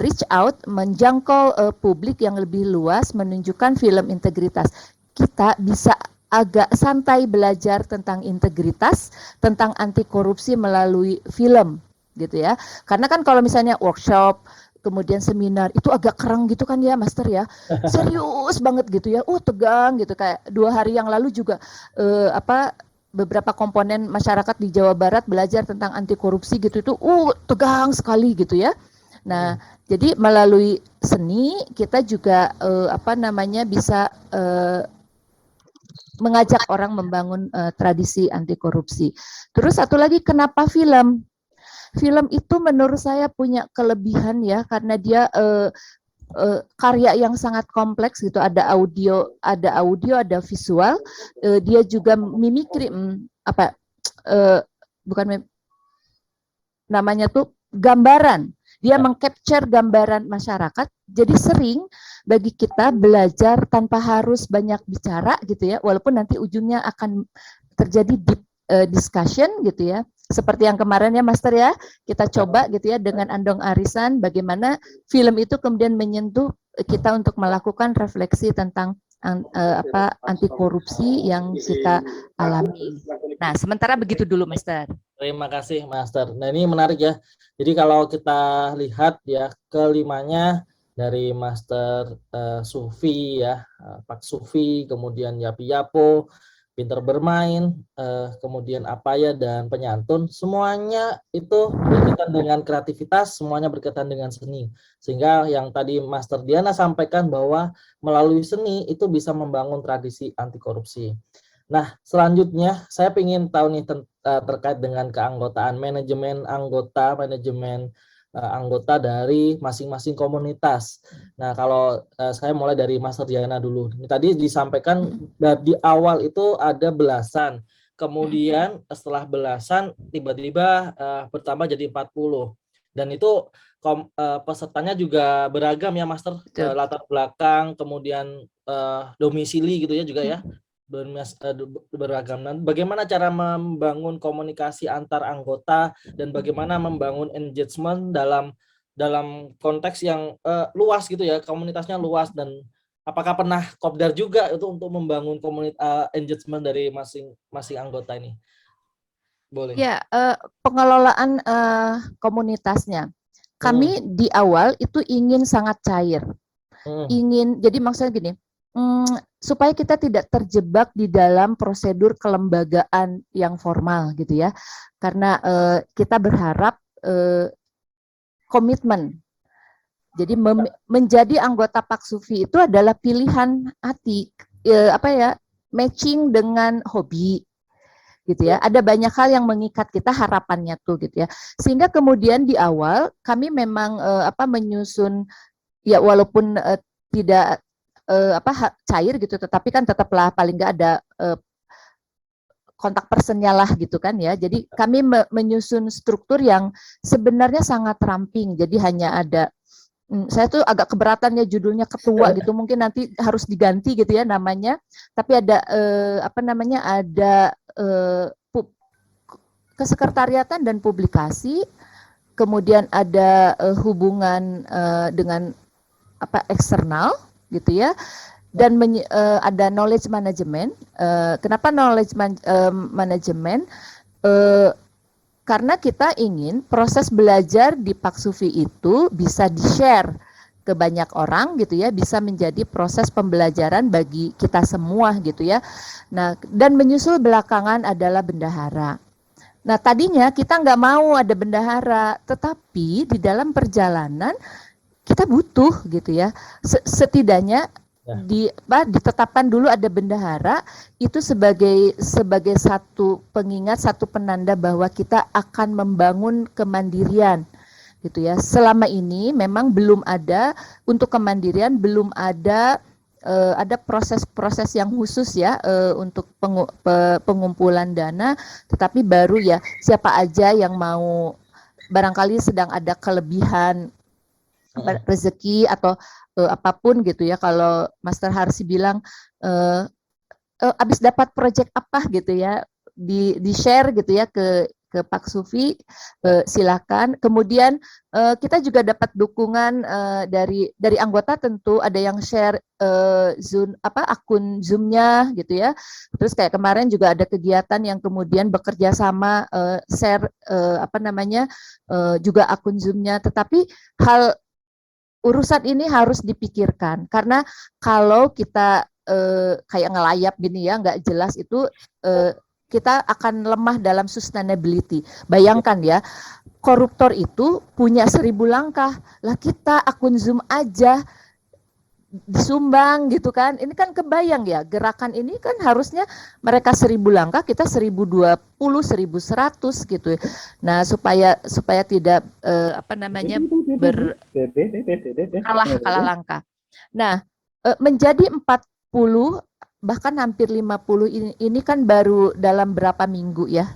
reach out, menjangkau publik yang lebih luas, menunjukkan film integritas. Kita bisa agak santai belajar tentang integritas, tentang anti korupsi melalui film gitu ya. Karena kan kalau misalnya workshop, kemudian seminar itu agak kerang gitu kan ya Master ya, serius banget gitu ya, tegang gitu. Kayak 2 hari yang lalu juga beberapa komponen masyarakat di Jawa Barat belajar tentang anti korupsi gitu, itu tegang sekali gitu ya. Nah, jadi melalui seni kita juga bisa mengajak orang membangun tradisi anti korupsi. Terus satu lagi, kenapa film? Film itu menurut saya punya kelebihan ya, karena dia karya yang sangat kompleks gitu, ada audio, ada visual, dia juga mimikri, namanya tuh gambaran. Dia mengcapture gambaran masyarakat, jadi sering bagi kita belajar tanpa harus banyak bicara gitu ya, walaupun nanti ujungnya akan terjadi deep discussion gitu ya. Seperti yang kemarin ya Master ya, kita coba gitu ya dengan Andong Arisan, bagaimana film itu kemudian menyentuh kita untuk melakukan refleksi tentang anti korupsi yang kita alami. Nah, sementara begitu dulu Master. Terima kasih Master. Nah, ini menarik ya. Jadi kalau kita lihat ya kelimanya dari Master Sufi ya, Pak Sufi, kemudian Yapi Yapo, pintar bermain, kemudian Apaya dan penyantun, semuanya itu berkaitan dengan kreativitas, semuanya berkaitan dengan seni. Sehingga yang tadi Master Diana sampaikan bahwa melalui seni itu bisa membangun tradisi anti korupsi. Nah, selanjutnya saya ingin tahu nih terkait dengan keanggotaan manajemen anggota dari masing-masing komunitas. Nah, kalau saya mulai dari Master Diana dulu. Ini tadi disampaikan di awal itu ada belasan. Kemudian setelah belasan tiba-tiba bertambah jadi 40. Dan itu pesertanya juga beragam ya Master, latar belakang, kemudian domisili gitu ya juga ya. Beragam. Bagaimana cara membangun komunikasi antar anggota dan bagaimana membangun engagement dalam konteks yang luas gitu ya, komunitasnya luas, dan apakah pernah kopdar juga itu untuk membangun engagement dari masing anggota ini? Boleh. Ya, pengelolaan komunitasnya. Kami di awal itu ingin sangat cair. Jadi maksudnya gini, supaya kita tidak terjebak di dalam prosedur kelembagaan yang formal gitu ya, karena kita berharap komitmen. Jadi menjadi anggota Pak Sufi itu adalah pilihan hati, matching dengan hobi gitu ya. Ada banyak hal yang mengikat kita, harapannya tuh gitu ya. Sehingga kemudian di awal kami memang menyusun ya, walaupun tidak cair gitu, tetapi kan tetaplah paling nggak ada kontak personnya lah gitu kan ya. Jadi kami menyusun struktur yang sebenarnya sangat ramping. Jadi hanya ada saya tuh agak keberatan ya judulnya ketua gitu, mungkin nanti harus diganti gitu ya namanya. Tapi ada apa namanya, ada kesekretariatan dan publikasi, kemudian ada hubungan dengan apa eksternal gitu ya, dan ada knowledge management. Kenapa knowledge management? Karena kita ingin proses belajar di Pak Sufi itu bisa di-share ke banyak orang gitu ya, bisa menjadi proses pembelajaran bagi kita semua gitu ya. Nah, dan menyusul belakangan adalah bendahara. Nah, tadinya kita nggak mau ada bendahara, tetapi di dalam perjalanan kita butuh gitu ya. Setidaknya ditetapkan dulu ada bendahara itu sebagai satu pengingat, satu penanda bahwa kita akan membangun kemandirian gitu ya. Selama ini memang belum ada untuk kemandirian, belum ada proses-proses yang khusus ya untuk pengumpulan dana, tetapi baru ya siapa aja yang mau, barangkali sedang ada kelebihan rezeki atau apapun gitu ya. Kalau Master Harsi bilang habis dapat proyek apa gitu ya, di share gitu ya ke Pak Sufi, silakan. Kemudian kita juga dapat dukungan dari anggota, tentu ada yang share Zoom akun Zoom-nya gitu ya. Terus kayak kemarin juga ada kegiatan yang kemudian bekerja sama share juga akun Zoom-nya. Tetapi urusan ini harus dipikirkan, karena kalau kita kayak ngelayap gini ya, nggak jelas itu, kita akan lemah dalam sustainability. Bayangkan ya, koruptor itu punya 1000 langkah, lah kita akun Zoom aja disumbang gitu kan. Ini kan kebayang ya, gerakan ini kan harusnya mereka 1000 langkah, kita 1020, 1100 gitu. Nah, supaya tidak kalah langkah. Nah, menjadi 40 bahkan hampir 50 ini kan baru dalam berapa minggu ya.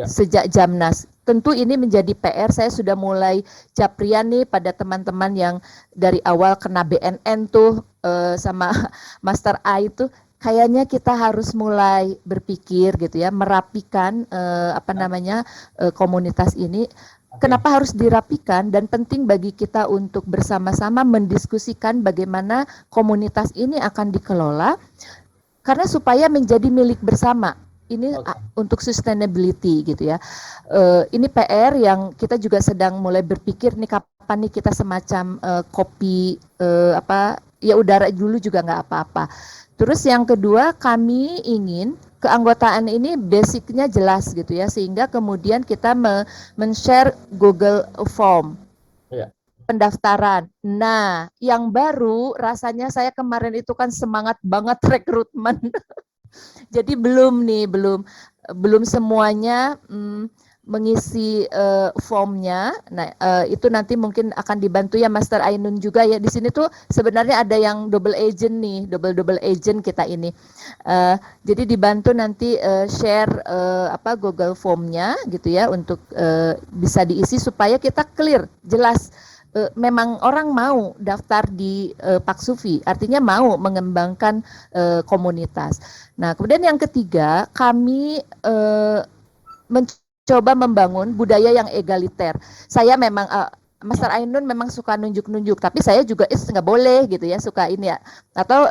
Sejak Jamnas. Tentu ini menjadi PR. Saya sudah mulai caprian nih pada teman-teman yang dari awal kena BNN tuh sama Master A itu, kayaknya kita harus mulai berpikir gitu ya, merapikan komunitas ini. Kenapa harus dirapikan, dan penting bagi kita untuk bersama-sama mendiskusikan bagaimana komunitas ini akan dikelola, karena supaya menjadi milik bersama. Ini untuk sustainability gitu ya. Ini PR yang kita juga sedang mulai berpikir nih, kapan nih kita semacam kopi udara dulu juga nggak apa-apa. Terus yang kedua, kami ingin keanggotaan ini basicnya jelas gitu ya, sehingga kemudian kita men-share Google Form. Pendaftaran. Nah, yang baru rasanya saya kemarin itu kan semangat banget rekrutmen. Jadi belum semuanya mengisi formnya. Nah, itu nanti mungkin akan dibantu ya Master Ainun juga ya. Di sini tuh sebenarnya ada yang double agent nih, double agent kita ini. Jadi dibantu nanti share Google Formnya gitu ya, untuk bisa diisi supaya kita clear, jelas. Memang orang mau daftar di Pak Sufi, artinya mau mengembangkan komunitas. Nah, kemudian yang ketiga, kami mencoba membangun budaya yang egaliter. Saya memang Master Ainun memang suka nunjuk-nunjuk, tapi saya juga nggak boleh gitu ya, suka ini ya, atau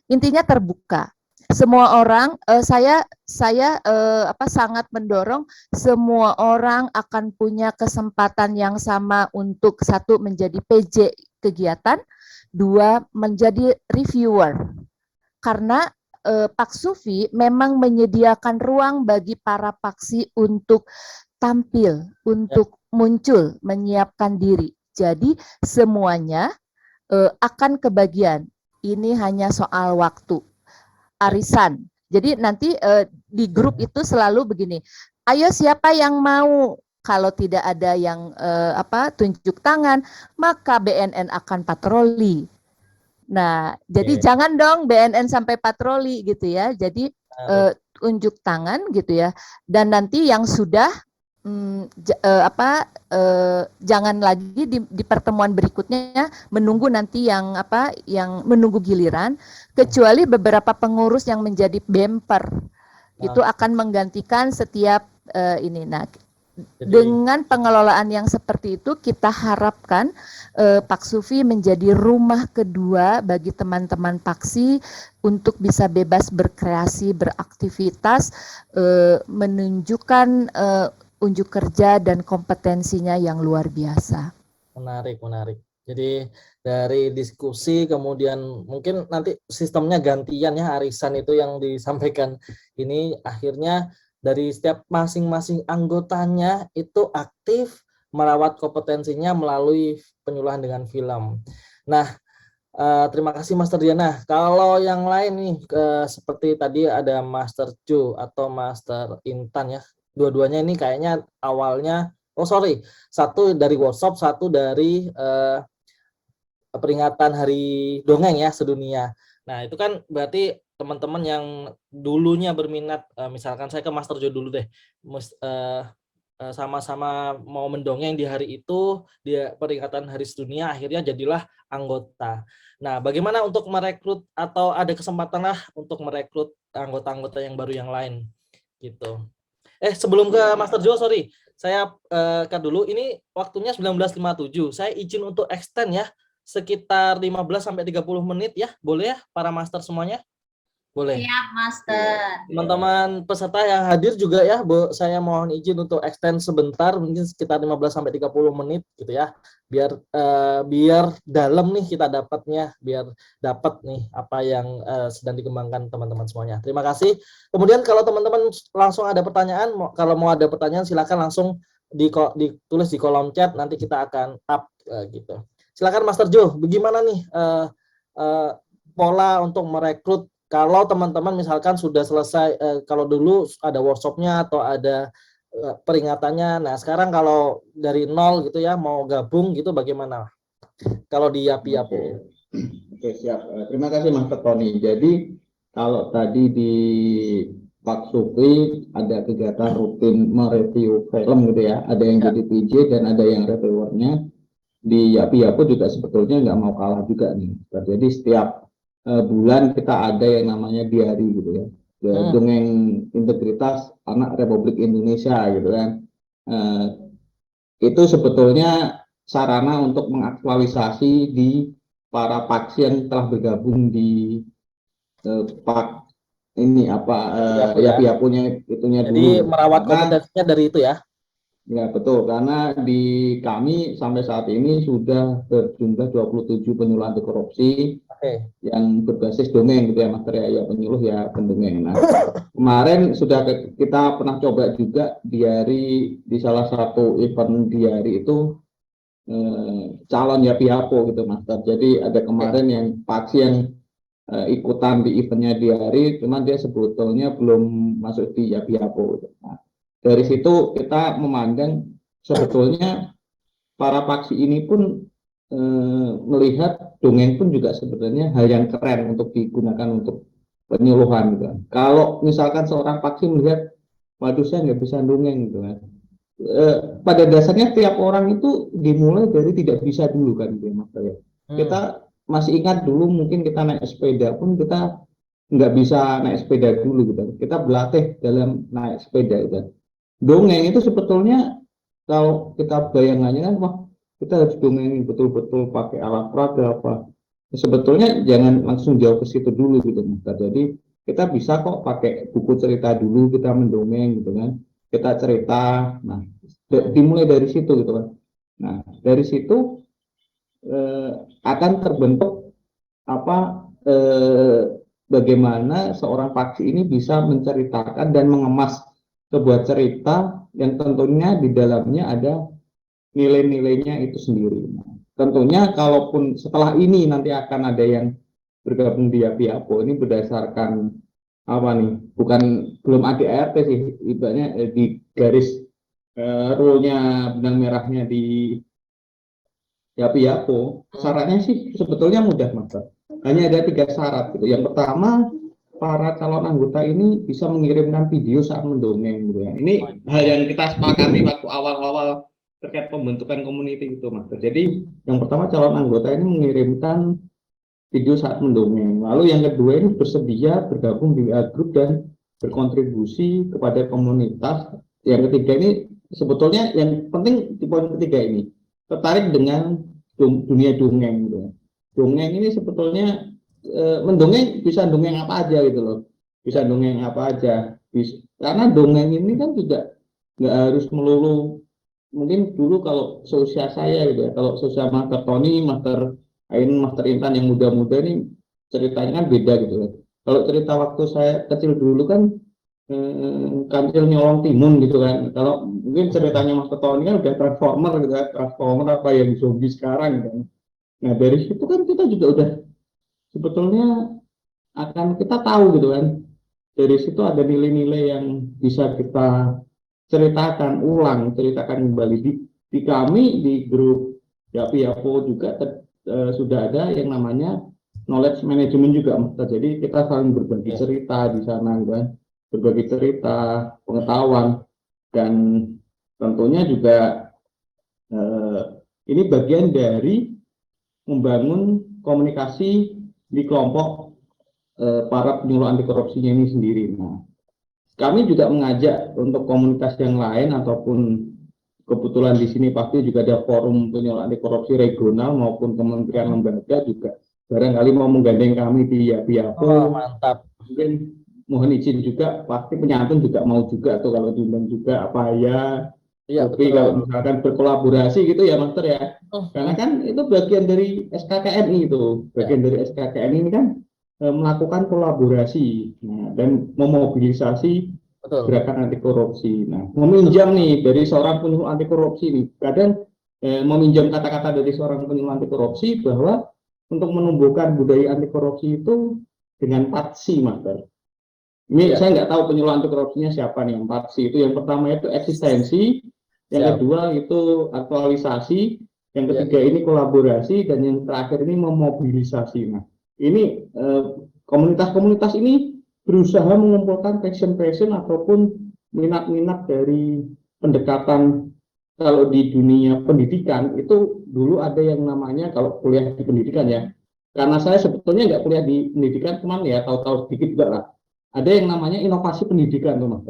intinya terbuka. Semua orang, saya sangat mendorong semua orang akan punya kesempatan yang sama untuk, satu, menjadi PJ kegiatan, dua, menjadi reviewer. Karena Pak Sufi memang menyediakan ruang bagi para paksi untuk tampil, untuk muncul, menyiapkan diri. Jadi semuanya akan kebagian. Ini hanya soal waktu. Arisan. Jadi nanti di grup itu selalu begini, ayo siapa yang mau, kalau tidak ada yang tunjuk tangan, maka BNN akan patroli. Nah, jadi Oke. jangan dong BNN sampai patroli gitu ya. Jadi unjuk tangan gitu ya. Dan nanti yang sudah jangan lagi di pertemuan berikutnya menunggu nanti yang menunggu giliran, kecuali beberapa pengurus yang menjadi bemper itu akan menggantikan setiap ini. Nah, dengan pengelolaan yang seperti itu, kita harapkan Pak Sufi menjadi rumah kedua bagi teman-teman Paksi untuk bisa bebas berkreasi, beraktivitas, menunjukkan unjuk kerja dan kompetensinya yang luar biasa. Menarik, menarik. Jadi dari diskusi kemudian mungkin nanti sistemnya gantian ya, arisan itu yang disampaikan ini akhirnya dari setiap masing-masing anggotanya itu aktif merawat kompetensinya melalui penyuluhan dengan film. Nah, terima kasih Master Diana. Kalau yang lain nih seperti tadi ada Master Jo atau Master Intan ya. Dua-duanya ini kayaknya awalnya satu dari workshop, satu dari peringatan Hari Dongeng ya sedunia. Nah, itu kan berarti teman-teman yang dulunya berminat, misalkan saya ke Master Jo dulu deh, sama-sama mau mendongeng di hari itu, dia peringatan Hari Sedunia, akhirnya jadilah anggota. Nah, bagaimana untuk merekrut atau ada kesempatan lah untuk merekrut anggota-anggota yang baru yang lain gitu. Sebelum ke Master Jo, saya cut dulu. Ini waktunya 19.57. Saya izin untuk extend ya, sekitar 15-30 menit ya. Boleh ya para master semuanya? Boleh. Siap, Master. Teman-teman peserta yang hadir juga ya, saya mohon izin untuk extend sebentar, mungkin sekitar 15-30 menit gitu ya. Biar dalam nih kita dapatnya, biar dapat nih apa yang sedang dikembangkan teman-teman semuanya. Terima kasih. Kemudian kalau teman-teman langsung ada pertanyaan, kalau mau ada pertanyaan silakan langsung ditulis di kolom chat, nanti kita akan up gitu. Silakan Master Jo, bagaimana nih pola untuk merekrut kalau teman-teman misalkan sudah selesai, kalau dulu ada workshopnya atau ada peringatannya, nah sekarang kalau dari nol gitu ya, mau gabung gitu bagaimana? Kalau di Yapi-Yapo. Oke, siap. Terima kasih Mas Tony. Jadi kalau tadi di Pak Sufi ada kegiatan rutin mereview film gitu ya, ada yang jadi PJ dan ada yang reviewernya. Di Yapi-Yapo juga sebetulnya nggak mau kalah juga nih. Jadi setiap bulan kita ada yang namanya diary gitu ya, dongeng integritas anak Republik Indonesia gitu kan. Itu sebetulnya sarana untuk mengaktualisasi di para paksi yang telah bergabung di Yapi-Yaponya itunya dulu. Jadi merawat kompetensinya dari itu ya. Ya betul, karena di kami sampai saat ini sudah berjumlah 27 penyuluh anti korupsi yang berbasis dongeng gitu ya, Mas ya penyuluh ya pendongeng. Nah, kemarin sudah kita pernah coba juga di salah satu event diary itu calon Yapi-Yapo gitu Mas. Jadi ada kemarin yang paksi yang ikutan di eventnya diary, cuman dia sebetulnya belum masuk di Yapi-Yapo gitu. Nah, dari situ kita memandang sebetulnya para paksi ini pun melihat dongeng pun juga sebenarnya hal yang keren untuk digunakan untuk penyuluhan gitu. Kalau misalkan seorang paksi melihat, waduh saya nggak bisa dongeng gitu kan. Pada dasarnya tiap orang itu dimulai dari tidak bisa dulu kan gitu Mas ya. Kita masih ingat dulu mungkin kita naik sepeda pun kita nggak bisa naik sepeda dulu gitu. Kita berlatih dalam naik sepeda gitu. Dongeng itu sebetulnya kalau kita bayangannya kan, wah kita harus dongeng betul-betul pakai alat peraga apa. Sebetulnya jangan langsung jauh ke situ dulu gitu. Jadi kita bisa kok pakai buku cerita dulu kita mendongeng gitu kan. Kita cerita, nah dimulai dari situ gitu kan. Nah dari situ akan terbentuk bagaimana seorang paksi ini bisa menceritakan dan mengemas sebuah cerita yang tentunya di dalamnya ada nilai-nilainya itu sendiri. Nah, tentunya kalaupun setelah ini nanti akan ada yang bergabung di Yapi-Yapo ini berdasarkan bukan belum ADART sih, ibaratnya di garis rule-nya benang merahnya di Yapi-Yapo. Syaratnya sih sebetulnya mudah Mas. hanya ada 3 syarat gitu. Yang pertama, para calon anggota ini bisa mengirimkan video saat mendongeng gitu ya. Ini hal yang kita sepakati waktu awal-awal terkait pembentukan community itu, Mas. Jadi yang pertama, calon anggota ini mengirimkan video saat mendongeng. Lalu yang kedua ini bersedia bergabung di WA group dan berkontribusi kepada komunitas. Yang ketiga ini sebetulnya yang penting di poin ketiga ini tertarik dengan dunia dongeng gitu ya. Dongeng ini sebetulnya mendongeng bisa dongeng apa aja gitu loh, bisa dongeng apa aja, karena dongeng ini kan juga nggak harus melulu, mungkin dulu kalau seusia saya gitu ya, kalau seusia Master Tony, Master Ain, Master Intan yang muda-muda ini ceritanya kan beda gitu ya. Kalau cerita waktu saya kecil dulu kan Kancil Nyolong Timun gitu kan, kalau mungkin ceritanya Master Tony kan udah Transformer gitu ya, Transformer apa yang zombie sekarang gitu. Nah dari situ kan kita juga udah sebetulnya akan kita tahu gitu kan, dari situ ada nilai-nilai yang bisa kita ceritakan kembali di kami di grup Yapi-Yapo juga sudah ada yang namanya knowledge management juga, jadi kita saling berbagi cerita di sana gitu kan, berbagi cerita, pengetahuan, dan tentunya juga ini bagian dari membangun komunikasi di kelompok para penyuluh anti korupsinya ini sendiri. Nah, kami juga mengajak untuk komunitas yang lain ataupun kebetulan di sini pasti juga ada forum penyuluh anti korupsi regional maupun kementerian lembaga juga barangkali mau menggandeng kami di Yapi-Yapo. Oh, mantap. Mungkin mohon izin juga, pasti penyantun juga mau juga tuh kalau diundang juga apa ya. Iya, tapi betul. kalau misalkan berkolaborasi gitu ya Master ya, karena kan itu bagian dari SKKNI itu, bagian dari SKKNI ini kan melakukan kolaborasi, nah, dan memobilisasi gerakan anti korupsi. Nah, meminjam nih dari seorang penyuluh anti korupsi nih, kadang meminjam kata-kata dari seorang penyuluh anti korupsi bahwa untuk menumbuhkan budaya anti korupsi itu dengan patsi, Master. Ini saya nggak tahu penyuluh anti korupsinya siapa nih yang patsi itu. Yang pertama itu eksistensi, yang kedua itu aktualisasi, yang ketiga ini kolaborasi, dan yang terakhir ini memobilisasi. Nah, ini komunitas-komunitas ini berusaha mengumpulkan passion ataupun minat-minat dari pendekatan. Kalau di dunia pendidikan itu dulu ada yang namanya, kalau kuliah di pendidikan ya, karena saya sebetulnya nggak kuliah di pendidikan, cuman ya tahu-tahu sedikit juga lah. Ada yang namanya inovasi pendidikan tuh Mas.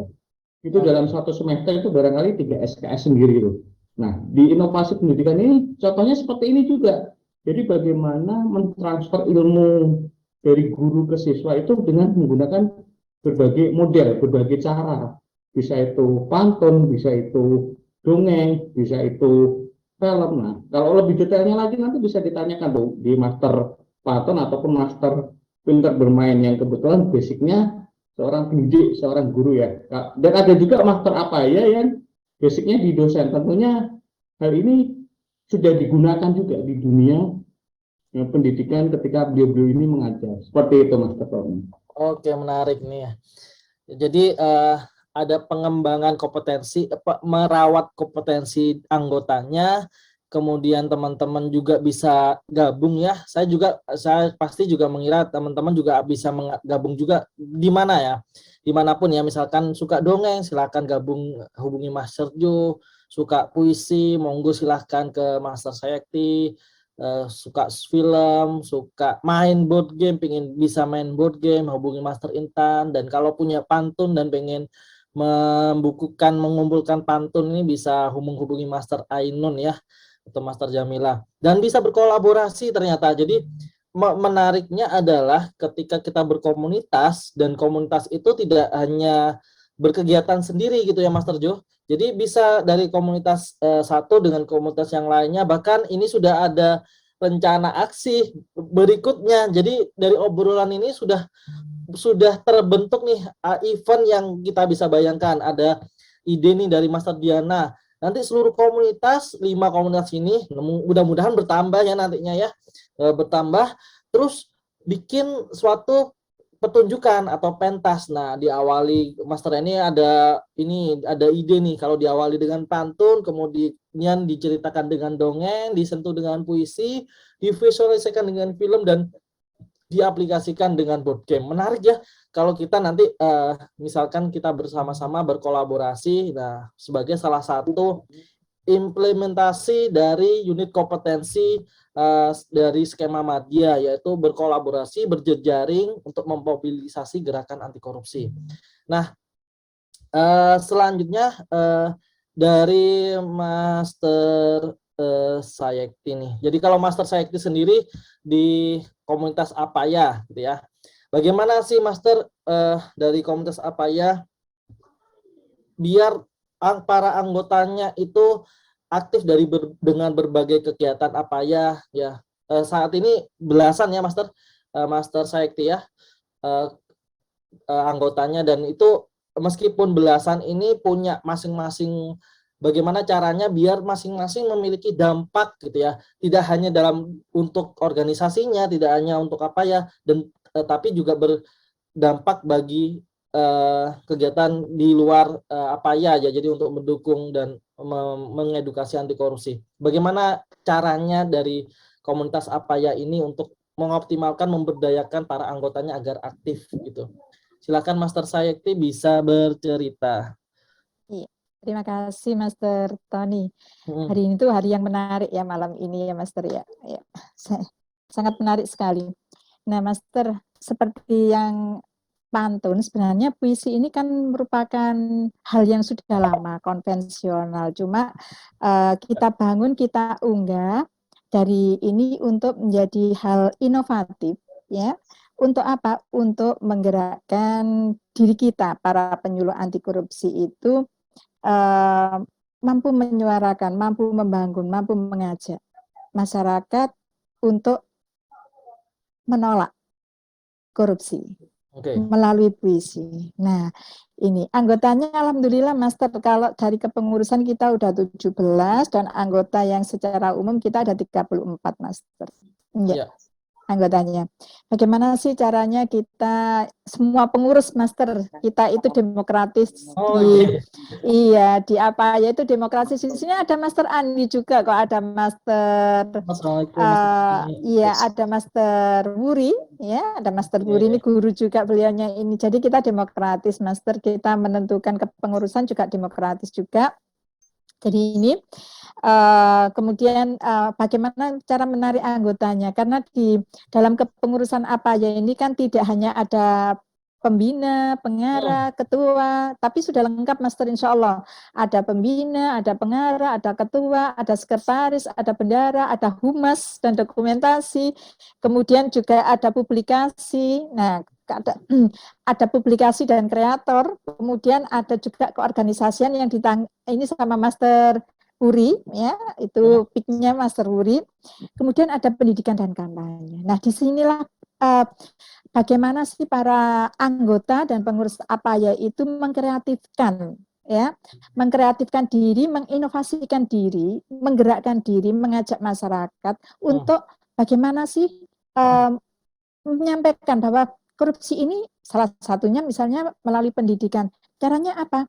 Itu dalam satu semester itu barangkali 3 SKS sendiri itu. Nah, di inovasi pendidikan ini contohnya seperti ini juga. Jadi bagaimana mentransfer ilmu dari guru ke siswa itu dengan menggunakan berbagai model, berbagai cara. Bisa itu pantun, bisa itu dongeng, bisa itu film. Nah, kalau lebih detailnya lagi nanti bisa ditanyakan tuh di Master Pantun ataupun Master Pintar Bermain yang kebetulan basicnya seorang pendidik, seorang guru ya. Dan ada juga Master apa ya yang basicnya di dosen. Tentunya hal ini sudah digunakan juga di dunia pendidikan ketika beliau-beliau ini mengajar. Seperti itu Mas Tony. Oke, menarik nih ya. Jadi ada pengembangan kompetensi, merawat kompetensi anggotanya, kemudian teman-teman juga bisa gabung ya. Saya pasti juga mengira teman-teman juga bisa gabung juga di mana ya, dimanapun ya. Misalkan suka dongeng, silakan gabung, hubungi Master Jo. Suka puisi, monggo silahkan ke Master Sayekti. Suka film, suka main board game, pengen bisa main board game, hubungi Master Intan. Dan kalau punya pantun dan pengen mengumpulkan pantun ini bisa hubungi Master Ainun ya, atau Master Jamila, dan bisa berkolaborasi ternyata. Jadi menariknya adalah ketika kita berkomunitas, dan komunitas itu tidak hanya berkegiatan sendiri gitu ya Master Jo. Jadi bisa dari komunitas satu dengan komunitas yang lainnya, bahkan ini sudah ada rencana aksi berikutnya. Jadi dari obrolan ini sudah terbentuk nih event yang kita bisa bayangkan. Ada ide nih dari Master Diana. Nanti seluruh komunitas, 5 komunitas ini mudah-mudahan bertambah ya nantinya ya, bertambah, terus bikin suatu pertunjukan atau pentas. Nah, diawali Master ini ada ide nih, kalau diawali dengan pantun, kemudian diceritakan dengan dongeng, disentuh dengan puisi, divisualisasikan dengan film, dan diaplikasikan dengan board game. Menarik ya kalau kita nanti misalkan kita bersama-sama berkolaborasi, nah sebagai salah satu implementasi dari unit kompetensi dari skema Madya, yaitu berkolaborasi, berjejaring untuk memobilisasi gerakan anti korupsi. Nah, selanjutnya dari Master Sayekti nih. Jadi kalau Master Sayekti sendiri di komunitas Apaya gitu ya. Bagaimana sih Master dari komunitas Apaya biar para anggotanya itu aktif dengan berbagai kegiatan Apaya ya. Saat ini belasan ya Master Sayekti ya anggotanya, dan itu meskipun belasan ini punya masing-masing bagaimana caranya biar masing-masing memiliki dampak gitu ya, tidak hanya untuk organisasinya, tidak hanya untuk apa ya, dan tapi juga berdampak bagi kegiatan di luar apa ya, jadi untuk mendukung dan mengedukasi anti korupsi. Bagaimana caranya dari komunitas Apaya ini untuk mengoptimalkan, memberdayakan para anggotanya agar aktif gitu. Silakan Master Sayekti bisa bercerita. Iya. Terima kasih Master Tony. Hari ini tuh hari yang menarik ya malam ini ya Master ya. Ya. Sangat menarik sekali. Nah Master, seperti yang pantun, sebenarnya puisi ini kan merupakan hal yang sudah lama, konvensional. Cuma kita bangun, kita unggah dari ini untuk menjadi hal inovatif ya. Untuk apa? Untuk menggerakkan diri kita, para penyuluh anti korupsi itu mampu menyuarakan, mampu membangun, mampu mengajak masyarakat untuk menolak korupsi melalui puisi. Nah, ini anggotanya alhamdulillah Master, kalau dari kepengurusan kita udah 17 dan anggota yang secara umum kita ada 34 Master. Ya. Anggotanya. Bagaimana sih caranya kita semua pengurus Master kita itu demokratis di apa ya itu demokratis. Di sini ada Master Andi juga kok, ada Master iya ada Master Wuri ya, ada Master Wuri ini guru juga beliaunya ini. Jadi kita demokratis Master, kita menentukan kepengurusan juga demokratis juga. Jadi ini kemudian bagaimana cara menarik anggotanya, karena di dalam kepengurusan Apaya ini kan tidak hanya ada pembina, pengarah, ketua, tapi sudah lengkap Master insya Allah. Ada pembina, ada pengarah, ada ketua, ada sekretaris, ada bendara, ada humas dan dokumentasi, kemudian juga ada publikasi. Nah, ada publikasi dan kreator, kemudian ada juga keorganisasian yang ini sama Master Wuri ya, itu piknya Master Wuri. Kemudian ada pendidikan dan kampanye. Nah, disinilah bagaimana sih para anggota dan pengurus Apaya itu mengkreatifkan ya, mengkreatifkan diri, menginovasikan diri, menggerakkan diri, mengajak masyarakat untuk bagaimana sih menyampaikan bahwa korupsi ini salah satunya misalnya melalui pendidikan. Caranya apa?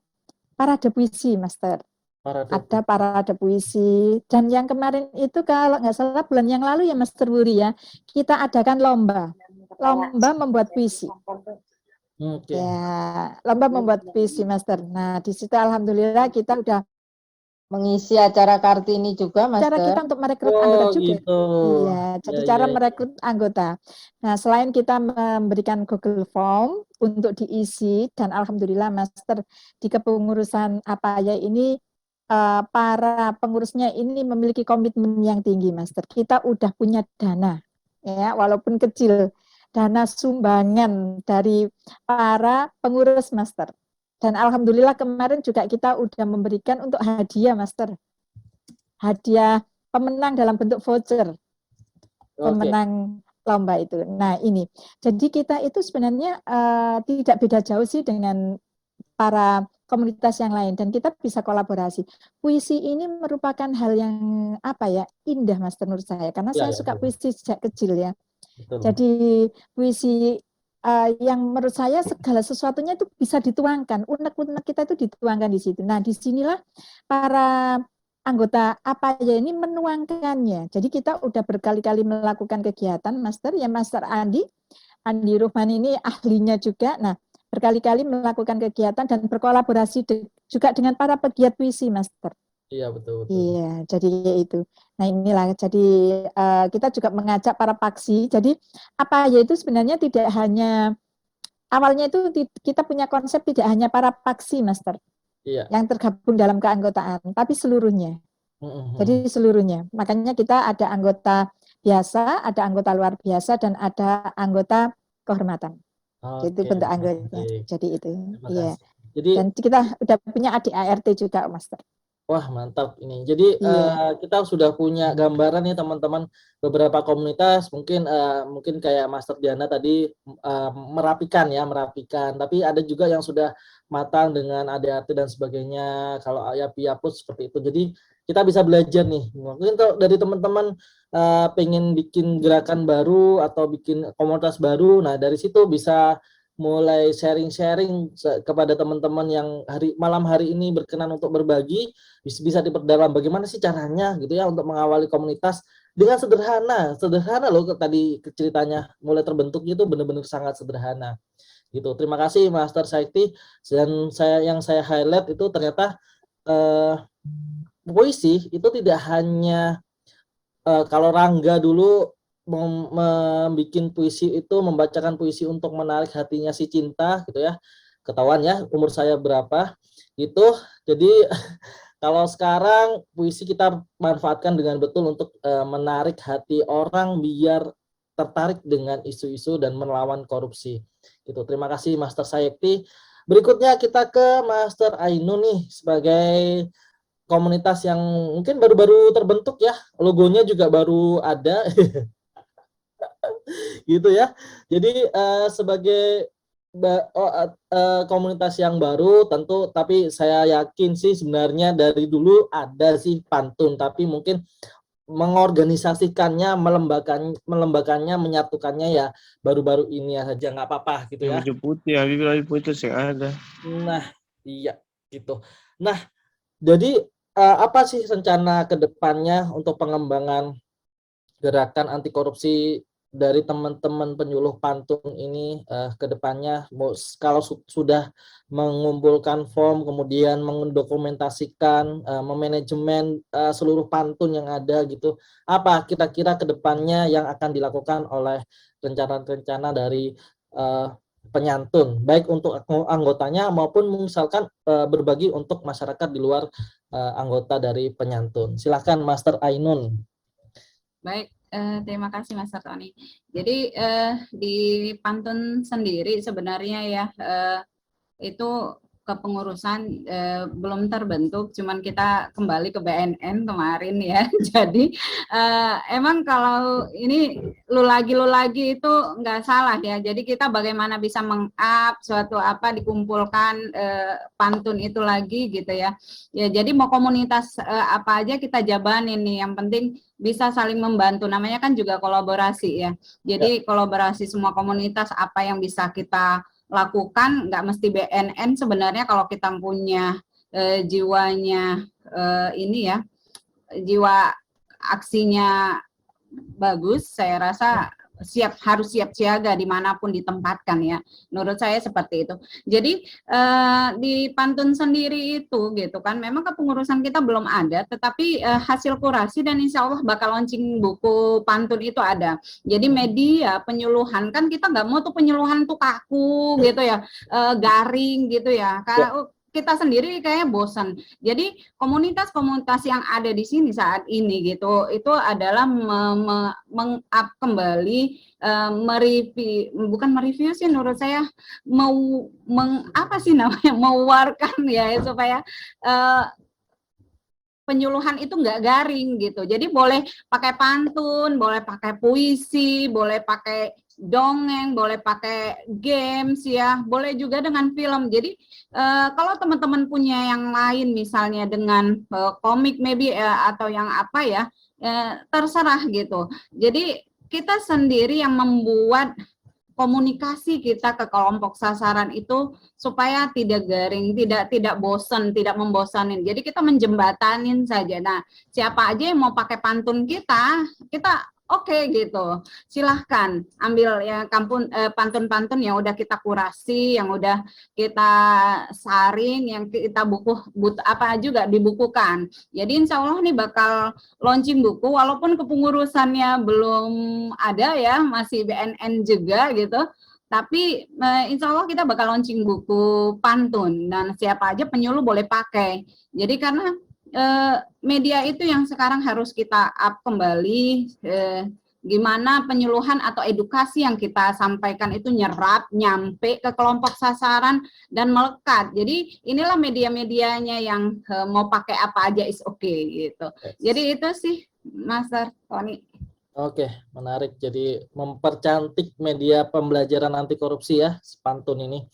Parade puisi, Master. Ada parade puisi. Dan yang kemarin itu kalau nggak salah bulan yang lalu ya Master Wuri ya, kita adakan lomba membuat puisi. Ya, lomba membuat puisi, Master. Nah, di situ alhamdulillah kita udah mengisi acara Kartini juga, Master. Cara kita untuk merekrut anggota juga. Gitu. Iya, jadi cara merekrut anggota. Nah, selain kita memberikan Google Form untuk diisi, dan alhamdulillah Master di kepengurusan Apaya ini para pengurusnya ini memiliki komitmen yang tinggi, Master. Kita udah punya dana, ya, walaupun kecil, dana sumbangan dari para pengurus, Master. Dan alhamdulillah kemarin juga kita udah memberikan untuk hadiah, Master. Hadiah pemenang dalam bentuk voucher. Pemenang lomba itu. Nah, ini. Jadi kita itu sebenarnya tidak beda jauh sih dengan para komunitas yang lain, dan kita bisa kolaborasi. Puisi ini merupakan hal yang indah, Master, menurut saya, karena saya suka puisi sejak kecil ya. Betul. Jadi puisi yang menurut saya segala sesuatunya itu bisa dituangkan, unek-unek kita itu dituangkan di situ. Nah, disinilah para anggota apa ya ini menuangkannya. Jadi kita udah berkali-kali melakukan kegiatan, Master, ya Master Andi Ruhmani ini ahlinya juga. Nah, berkali-kali melakukan kegiatan dan berkolaborasi juga dengan para pegiat puisi, Master. Iya, betul. Iya, jadi itu. Nah, inilah jadi kita juga mengajak para paksi. Jadi apa ya itu sebenarnya tidak hanya awalnya itu kita punya konsep tidak hanya para paksi, Master. Iya. Yang tergabung dalam keanggotaan, tapi seluruhnya. Jadi seluruhnya. Makanya kita ada anggota biasa, ada anggota luar biasa, dan ada anggota kehormatan. Itu bentuk anggotanya. Jadi itu. Iya. Jadi dan kita udah punya ADART juga, Master. Wah, mantap ini. Jadi kita sudah punya gambaran nih teman-teman, beberapa komunitas mungkin kayak Master Diana tadi merapikan. Tapi ada juga yang sudah matang dengan ADART dan sebagainya. Kalau Ayapi Yapus seperti itu. Jadi kita bisa belajar nih. Mungkin dari teman-teman pengen bikin gerakan baru atau bikin komunitas baru. Nah, dari situ bisa mulai sharing-sharing kepada teman-teman yang malam hari ini berkenan untuk berbagi, bisa diperdalam bagaimana sih caranya gitu ya untuk mengawali komunitas dengan sederhana loh. Tadi ceritanya mulai terbentuk itu benar-benar sangat sederhana gitu. Terima kasih Master Saikti. Dan yang saya highlight itu ternyata puisi itu tidak hanya kalau Rangga dulu membuat puisi itu, membacakan puisi untuk menarik hatinya si cinta gitu ya, ketahuan ya umur saya berapa gitu. Jadi kalau sekarang puisi kita manfaatkan dengan betul untuk menarik hati orang biar tertarik dengan isu-isu dan melawan korupsi gitu. Terima kasih Master Saikti. Berikutnya kita ke Master Ainun nih, sebagai komunitas yang mungkin baru-baru terbentuk ya, logonya juga baru ada. Gitu ya. Jadi sebagai komunitas yang baru tentu, tapi saya yakin sih sebenarnya dari dulu ada sih pantun, tapi mungkin mengorganisasikannya, melembagakannya, menyatukannya ya baru-baru ini saja, nggak apa-apa gitu ya. Baju putih, Habib putih yang ada. Nah, iya gitu. Nah, jadi apa sih rencana ke depannya untuk pengembangan gerakan anti korupsi dari teman-teman penyuluh pantun ini ke depannya? Kalau sudah mengumpulkan form, kemudian mendokumentasikan, memanajemen seluruh pantun yang ada gitu, apa kira-kira ke depannya yang akan dilakukan oleh rencana-rencana dari penyantun, baik untuk anggotanya maupun misalkan berbagi untuk masyarakat di luar anggota dari penyantun? Silakan Master Ainun. Baik, terima kasih Mas Tony. Jadi di pantun sendiri sebenarnya ya itu kepengurusan belum terbentuk, cuman kita kembali ke BNN kemarin ya. Jadi emang kalau ini lu lagi itu nggak salah ya. Jadi kita bagaimana bisa meng-up suatu apa, dikumpulkan pantun itu lagi gitu ya. Ya jadi mau komunitas apa aja kita jabanin nih. Yang penting bisa saling membantu. Namanya kan juga kolaborasi ya. Jadi kolaborasi semua komunitas, apa yang bisa kita lakukan, nggak mesti BNN sebenarnya. Kalau kita punya jiwanya ini ya, jiwa aksinya bagus, saya rasa harus siap siaga dimanapun ditempatkan ya. Menurut saya seperti itu. Jadi di pantun sendiri itu gitu kan, memang kepengurusan kita belum ada, tetapi hasil kurasi dan insya Allah bakal launching buku pantun itu ada. Jadi media penyuluhan kan kita nggak mau tuh penyuluhan tuh kaku gitu ya, garing gitu ya. Karena kita sendiri kayaknya bosan. Jadi komunitas-komunitas yang ada di sini saat ini gitu, itu adalah meng-up kembali, bukan mereview sih menurut saya, mewarkan ya supaya penyuluhan itu nggak garing gitu. Jadi boleh pakai pantun, boleh pakai puisi, boleh pakai dongeng, boleh pakai games ya, boleh juga dengan film. Jadi kalau teman-teman punya yang lain misalnya dengan komik maybe atau yang apa ya, terserah gitu. Jadi kita sendiri yang membuat komunikasi kita ke kelompok sasaran itu supaya tidak garing, tidak bosan, tidak membosanin. Jadi kita menjembatanin saja. Nah, siapa aja yang mau pakai pantun kita oke gitu. Silahkan ambil ya pantun-pantun yang udah kita kurasi, yang udah kita saring, yang kita juga dibukukan. Jadi insya Allah nih bakal launching buku, walaupun kepengurusannya belum ada ya, masih BNN juga gitu. Tapi insya Allah kita bakal launching buku pantun dan siapa aja penyuluh boleh pakai. Jadi karena media itu yang sekarang harus kita up kembali, gimana penyuluhan atau edukasi yang kita sampaikan itu nyerap, nyampe ke kelompok sasaran dan melekat. Jadi inilah media-medianya yang mau pakai apa aja is okay gitu. Jadi itu sih Master Tony. Oke, menarik. Jadi mempercantik media pembelajaran anti korupsi ya, pantun ini.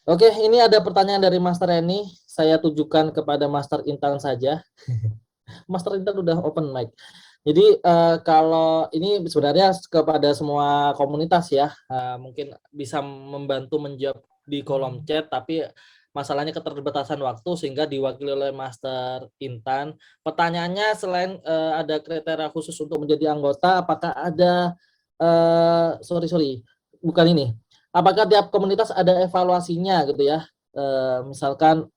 Oke, ini ada pertanyaan dari Master Reni. Saya tujukan kepada Master Intan saja. Master Intan udah open mic. Jadi kalau ini sebenarnya kepada semua komunitas ya, mungkin bisa membantu menjawab di kolom chat, tapi masalahnya keterbatasan waktu sehingga diwakili oleh Master Intan. Pertanyaannya selain ada kriteria khusus untuk menjadi anggota, apakah ada bukan ini. Apakah tiap komunitas ada evaluasinya gitu ya? Misalkan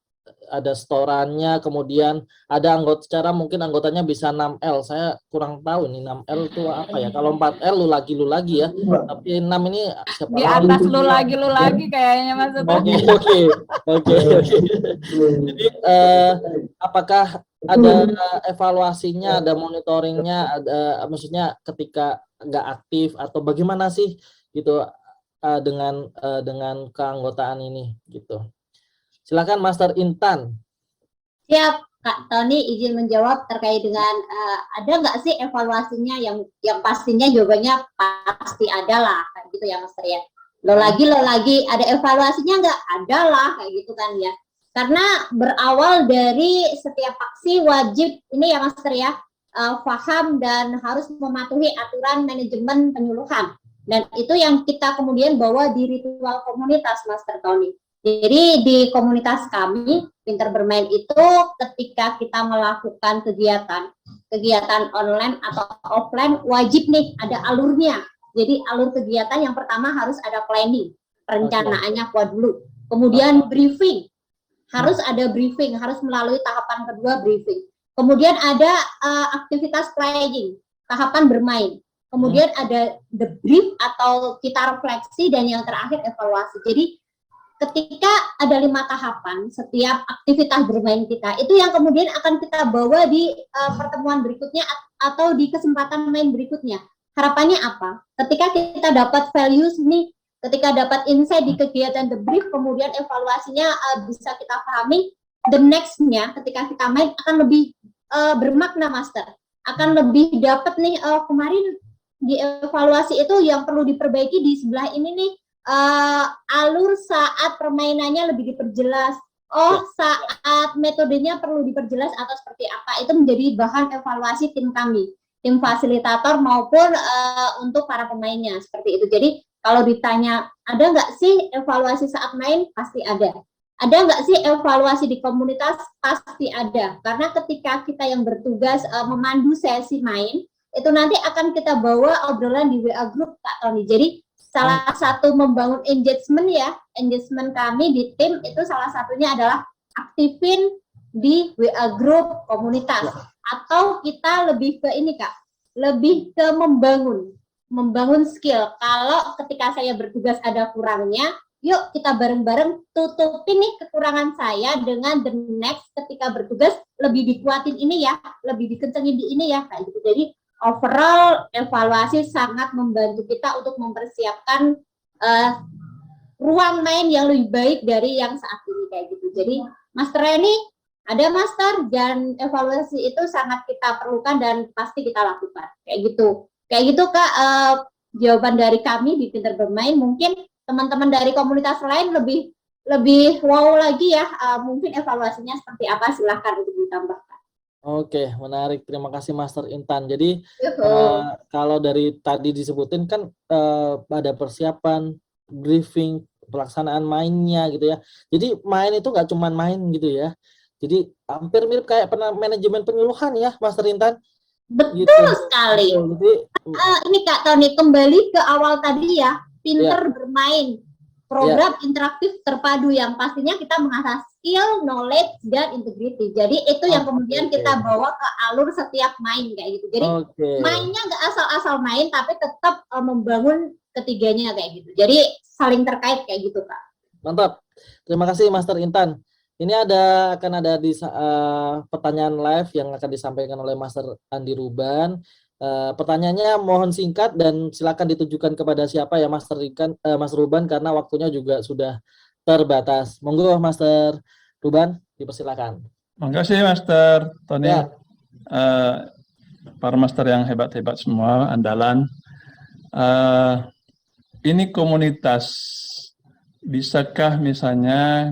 ada setorannya, kemudian ada anggota, secara mungkin anggotanya bisa 6L. Saya kurang tahu ini 6L itu apa ya. Kalau 4L lu lagi ya. Tapi 6 ini siapa di atas lu lagi kayaknya maksudnya. Oke. Jadi apakah ada evaluasinya, ada monitoringnya, ada maksudnya ketika nggak aktif atau bagaimana sih gitu dengan keanggotaan ini gitu. Silakan Master Intan. Siap, Kak Tony izin menjawab terkait dengan ada nggak sih evaluasinya yang pastinya jawabannya pasti ada lah, kayak gitu ya Master ya. Lo lagi ada evaluasinya nggak? Ada lah, kayak gitu kan ya. Karena berawal dari setiap aksi wajib ini ya Master ya, paham dan harus mematuhi aturan manajemen penyuluhan. Dan itu yang kita kemudian bawa di ritual komunitas Master Tony. Jadi di komunitas kami, Pinter Bermain itu ketika kita melakukan kegiatan online atau offline, wajib nih ada alurnya. Jadi alur kegiatan yang pertama harus ada planning, perencanaannya kuat dulu. Kemudian briefing, harus ada briefing, harus melalui tahapan kedua briefing. Kemudian ada aktivitas playing, tahapan bermain. Kemudian ada debrief atau kita refleksi dan yang terakhir evaluasi. Jadi ketika ada 5 tahapan setiap aktivitas bermain kita, itu yang kemudian akan kita bawa di pertemuan berikutnya atau di kesempatan main berikutnya. Harapannya apa? Ketika kita dapat values nih, ketika dapat insight di kegiatan debrief, kemudian evaluasinya bisa kita pahami, the next-nya ketika kita main akan lebih bermakna Master. Akan lebih dapat nih, kemarin di evaluasi itu yang perlu diperbaiki di sebelah ini nih, alur saat permainannya lebih diperjelas. Saat metodenya perlu diperjelas atau seperti apa, itu menjadi bahan evaluasi tim kami, tim fasilitator maupun untuk para pemainnya seperti itu. Jadi kalau ditanya ada nggak sih evaluasi saat main, pasti ada. Ada nggak sih evaluasi di komunitas, pasti ada. Karena ketika kita yang bertugas memandu sesi main, itu nanti akan kita bawa obrolan di WA group Kak Tony. Jadi salah satu membangun engagement kami di tim itu salah satunya adalah aktifin di WA group komunitas. Atau kita lebih ke ini Kak, lebih ke membangun skill. Kalau ketika saya bertugas ada kurangnya, yuk kita bareng-bareng tutupin nih kekurangan saya dengan the next ketika bertugas lebih dikuatin ini ya, lebih dikencengin di ini ya, kayak gitu. Jadi overall evaluasi sangat membantu kita untuk mempersiapkan ruang main yang lebih baik dari yang saat ini kayak gitu. Jadi Master Reni, ada Master, dan evaluasi itu sangat kita perlukan dan pasti kita lakukan kayak gitu. Kayak gitu Kak, jawaban dari kami di Pinter Bermain. Mungkin teman-teman dari komunitas lain lebih wow lagi ya, mungkin evaluasinya seperti apa, silahkan untuk ditambahkan. Oke, menarik. Terima kasih Master Intan. Jadi Yuhu. kalau dari tadi disebutin kan ada persiapan, briefing, pelaksanaan mainnya gitu ya. Jadi main itu nggak cuma main gitu ya. Jadi hampir mirip kayak manajemen penyuluhan ya, Master Intan. Betul Gitu. sekali. Jadi Ini Kak Tony, kembali ke awal tadi ya, pinter bermain. Program interaktif terpadu yang pastinya kita mengasah skill, knowledge, dan integrity. Jadi itu yang kemudian kita bawa ke alur setiap main kayak gitu. Jadi mainnya nggak asal-asal main, tapi tetap membangun ketiganya kayak gitu. Jadi saling terkait kayak gitu, Kak. Mantap. Terima kasih Master Intan. Ini akan ada di pertanyaan live yang akan disampaikan oleh Master Andi Ruban. Pertanyaannya mohon singkat dan silakan ditujukan kepada siapa ya Mas Ruban karena waktunya juga sudah terbatas. Monggo Master Ruban, dipersilakan. Terima kasih Master Tony. Ya. Para master yang hebat-hebat semua, andalan. Ini komunitas, bisakah misalnya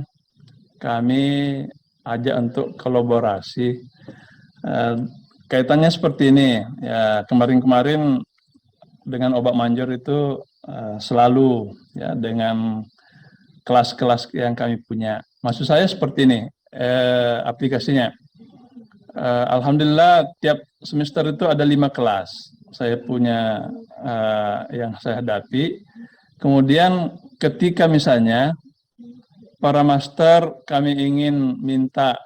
kami ajak untuk kolaborasi? Kaitannya seperti ini, ya kemarin-kemarin dengan obat manjur itu selalu ya dengan kelas-kelas yang kami punya. Maksud saya seperti ini, aplikasinya. Alhamdulillah tiap semester itu ada 5 kelas. Saya punya yang saya hadapi. Kemudian ketika misalnya para master kami ingin minta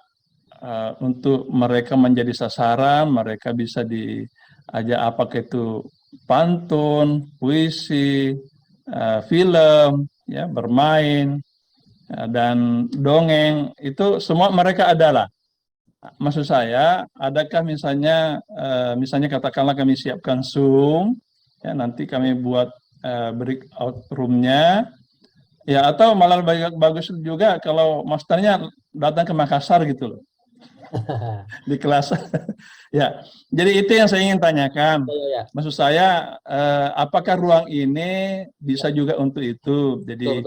untuk mereka menjadi sasaran, mereka bisa diajak apakah itu pantun, puisi, film, ya bermain, dan dongeng, itu semua mereka adalah. Maksud saya, adakah misalnya katakanlah kami siapkan Zoom, ya nanti kami buat breakout room-nya, ya atau malah bagus juga kalau masternya datang ke Makassar gitu loh. Di kelas. Ya, jadi itu yang saya ingin tanyakan. Maksud saya, apakah ruang ini bisa juga untuk itu? Jadi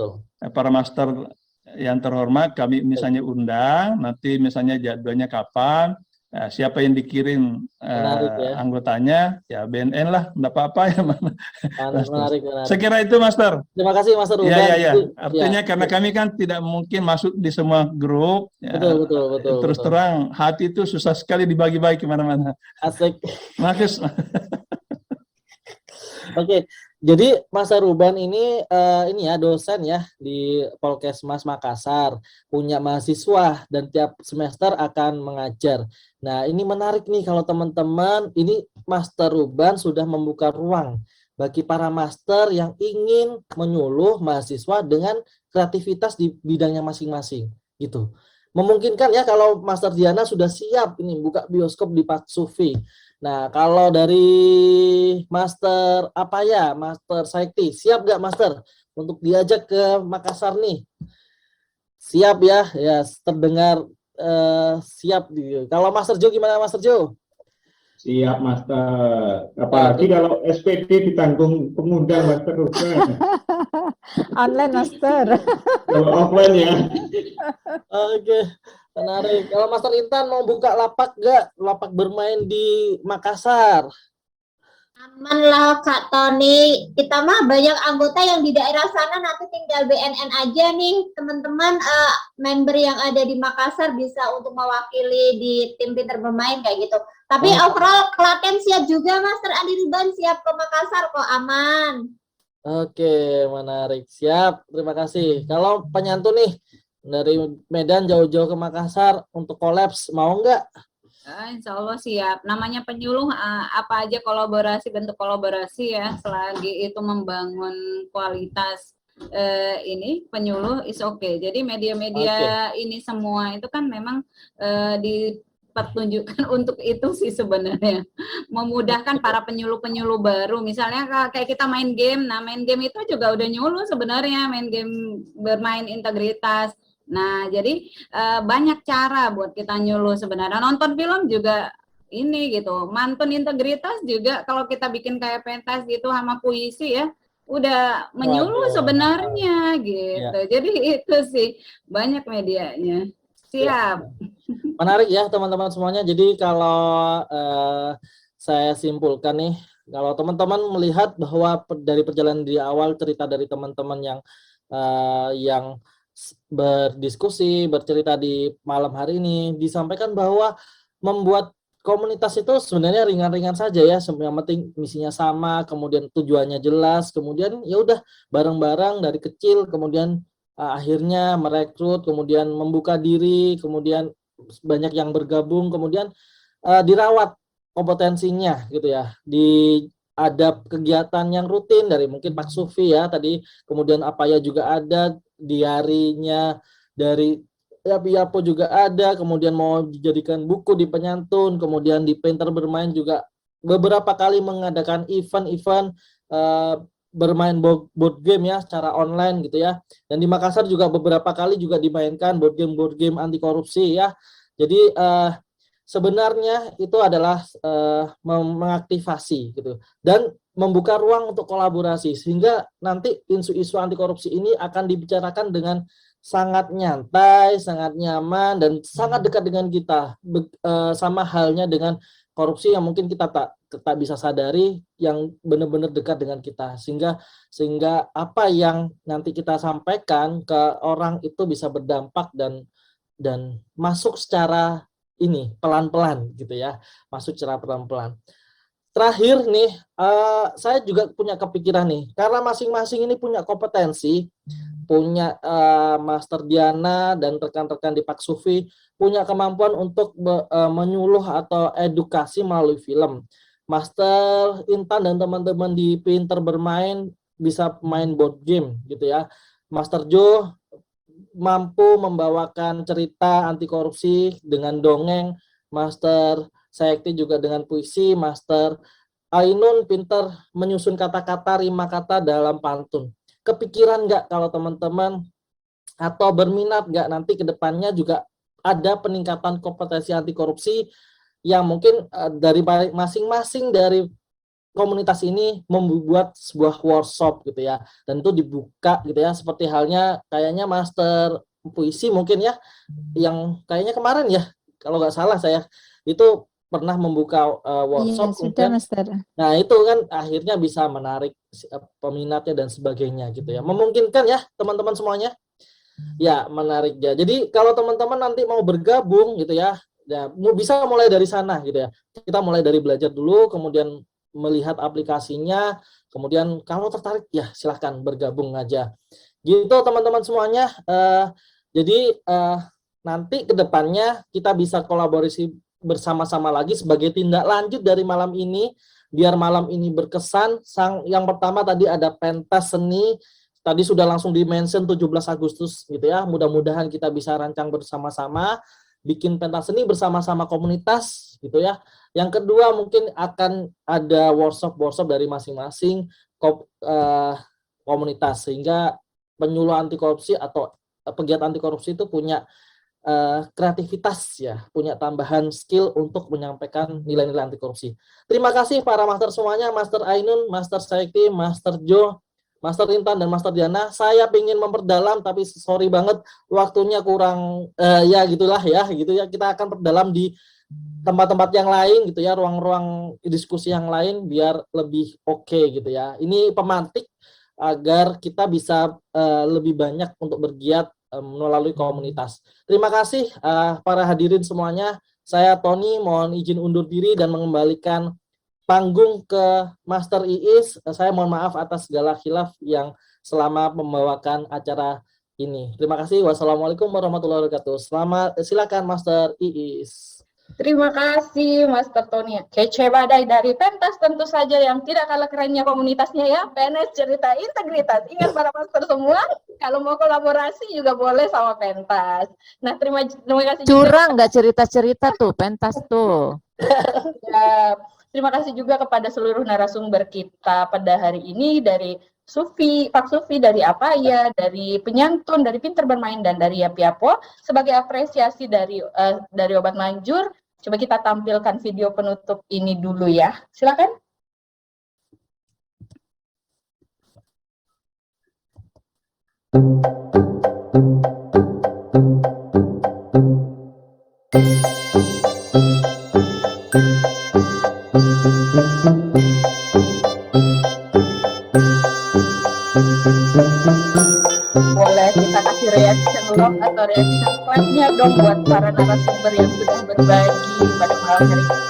para master yang terhormat kami misalnya undang, nanti misalnya jadwalnya kapan, siapa yang dikirim anggotanya, ya BNN lah, enggak apa-apa ya. Menarik. Saya kira itu Master. Terima kasih Master Ruban. Iya. Artinya karena kami kan tidak mungkin masuk di semua grup. Ya, betul. Terus terang, hati itu susah sekali dibagi-bagi kemana-mana. Asik. Makasih. Oke, jadi Mas Ruban ini ya dosen ya di Polkesmas Makassar, punya mahasiswa dan tiap semester akan mengajar. Nah, ini menarik nih kalau teman-teman, ini Master Ruban sudah membuka ruang bagi para master yang ingin menyuluh mahasiswa dengan kreativitas di bidangnya masing-masing gitu. Memungkinkan ya kalau Master Diana sudah siap ini buka bioskop di Pak Sufi. Nah, kalau dari Master Master Saikti, siap nggak Master untuk diajak ke Makassar nih? Siap ya, terdengar siap. Kalau Master Jo gimana Master Jo? Siap Master. Apalagi kalau SPD ditanggung pengundang Master Ruban. Online Master. Kalau offline ya. Oke. Menarik. Kalau Master Intan mau buka lapak nggak? Lapak bermain di Makassar. Aman lah Kak Tony. Kita mah banyak anggota yang di daerah sana, nanti tinggal BNN aja nih teman-teman. Member yang ada di Makassar bisa untuk mewakili di tim pinter bermain kayak gitu. Tapi overall Klaten siap juga Master Andi Ruban, siap ke Makassar kok, aman. Oke, menarik. Siap. Terima kasih. Kalau penyantun nih dari Medan jauh-jauh ke Makassar untuk kolaps, mau nggak? Insya Allah siap. Namanya penyuluh, apa aja bentuk kolaborasi ya, selagi itu membangun kualitas ini penyuluh is okay. Jadi media-media ini semua itu kan memang dipertunjukkan untuk itu sih sebenarnya, memudahkan para penyuluh-penyuluh baru. Misalnya kayak kita main game, nah main game itu juga udah nyuluh sebenarnya, main game bermain integritas. Nah, jadi banyak cara buat kita nyuluh sebenarnya. Nonton film juga ini gitu. Mantun integritas juga kalau kita bikin kayak pentas gitu sama puisi ya, udah menyuluh sebenarnya gitu. Jadi itu sih banyak medianya. Siap. Menarik ya teman-teman semuanya. Jadi kalau saya simpulkan nih, kalau teman-teman melihat bahwa dari perjalanan di awal cerita dari teman-teman yang berdiskusi, bercerita di malam hari ini, disampaikan bahwa membuat komunitas itu sebenarnya ringan-ringan saja ya, yang penting misinya sama, kemudian tujuannya jelas, kemudian ya udah bareng-bareng dari kecil, kemudian akhirnya merekrut, kemudian membuka diri, kemudian banyak yang bergabung, kemudian dirawat kompetensinya gitu ya, ada kegiatan yang rutin dari mungkin Pak Sufi ya tadi, kemudian apa ya juga ada, diarinya dari Yapi-Yapo juga ada, kemudian mau dijadikan buku di Penyantun, kemudian di Pinter Bermain juga beberapa kali mengadakan event-event bermain board game ya secara online gitu ya, dan di Makassar juga beberapa kali juga dimainkan board game anti korupsi ya. Jadi sebenarnya itu adalah mengaktifasi gitu dan membuka ruang untuk kolaborasi, sehingga nanti isu-isu anti korupsi ini akan dibicarakan dengan sangat nyantai, sangat nyaman, dan sangat dekat dengan kita, sama halnya dengan korupsi yang mungkin kita tak bisa sadari, yang benar-benar dekat dengan kita, sehingga apa yang nanti kita sampaikan ke orang itu bisa berdampak dan masuk secara ini pelan-pelan gitu ya, masuk secara pelan-pelan. Terakhir nih, saya juga punya kepikiran nih, karena masing-masing ini punya kompetensi, punya Master Diana dan rekan-rekan di Pak Sufi punya kemampuan untuk menyuluh atau edukasi melalui film. Master Intan dan teman-teman di Pinter Bermain bisa main board game gitu ya. Master Jo mampu membawakan cerita anti korupsi dengan dongeng, Master Sayekti juga dengan puisi, Master Ainun pinter menyusun kata-kata, rima kata dalam pantun. Kepikiran nggak kalau teman-teman atau berminat nggak nanti ke depannya juga ada peningkatan kompetensi anti korupsi yang mungkin dari masing-masing dari komunitas ini membuat sebuah workshop gitu ya, dan itu dibuka gitu ya, seperti halnya kayaknya Master Puisi mungkin ya, yang kayaknya kemarin ya kalau nggak salah saya itu pernah membuka workshop. Iya, sudah Master. Nah itu kan akhirnya bisa menarik peminatnya dan sebagainya gitu ya, memungkinkan ya teman-teman semuanya ya, menarik ya. Jadi kalau teman-teman nanti mau bergabung gitu ya, bisa mulai dari sana gitu ya, kita mulai dari belajar dulu, kemudian melihat aplikasinya, kemudian kalau tertarik ya silahkan bergabung aja gitu teman-teman semuanya. Jadi nanti kedepannya kita bisa kolaborasi bersama-sama lagi sebagai tindak lanjut dari malam ini, biar malam ini berkesan. Yang pertama tadi ada pentas seni, tadi sudah langsung di-mention 17 Agustus gitu ya, mudah-mudahan kita bisa rancang bersama-sama bikin pentas seni bersama-sama komunitas gitu ya. Yang kedua mungkin akan ada workshop dari masing-masing komunitas, sehingga penyuluh anti korupsi atau pegiat anti korupsi itu punya kreativitas ya, punya tambahan skill untuk menyampaikan nilai-nilai anti korupsi. Terima kasih para master semuanya, Master Ainun, Master Sayekti, Master Jo, Master Intan, dan Master Diana. Saya ingin memperdalam tapi sorry banget waktunya kurang, ya gitulah ya gitu ya, kita akan perdalam di tempat-tempat yang lain gitu ya, ruang-ruang diskusi yang lain biar lebih oke gitu ya. Ini pemantik agar kita bisa lebih banyak untuk bergiat melalui komunitas. Terima kasih para hadirin semuanya. Saya Tony mohon izin undur diri dan mengembalikan panggung ke Master Iis. Saya mohon maaf atas segala khilaf yang selama membawakan acara ini. Terima kasih. Wassalamualaikum warahmatullahi wabarakatuh. Silakan Master Iis. Terima kasih Master Tony. Kece badai dari pentas tentu saja, yang tidak kalah kerennya komunitasnya ya. PNS Cerita Integritas. Ingat para master semua, kalau mau kolaborasi juga boleh sama pentas. Nah, terima kasih. Curang nggak cerita-cerita tuh pentas tuh. Ya, terima kasih juga kepada seluruh narasumber kita pada hari ini, dari Sufi, Pak Sufi, dari Apaya, dari Penyantun, dari Pinter Bermain, dan dari Yapi-Yapo. Sebagai apresiasi dari Obat Manjur, coba kita tampilkan video penutup ini dulu ya. Silakan. Boleh kita kasih reaction log atau reaction clap-nya dong buat para narasumber yang sudah berbagi pada malam hari ini.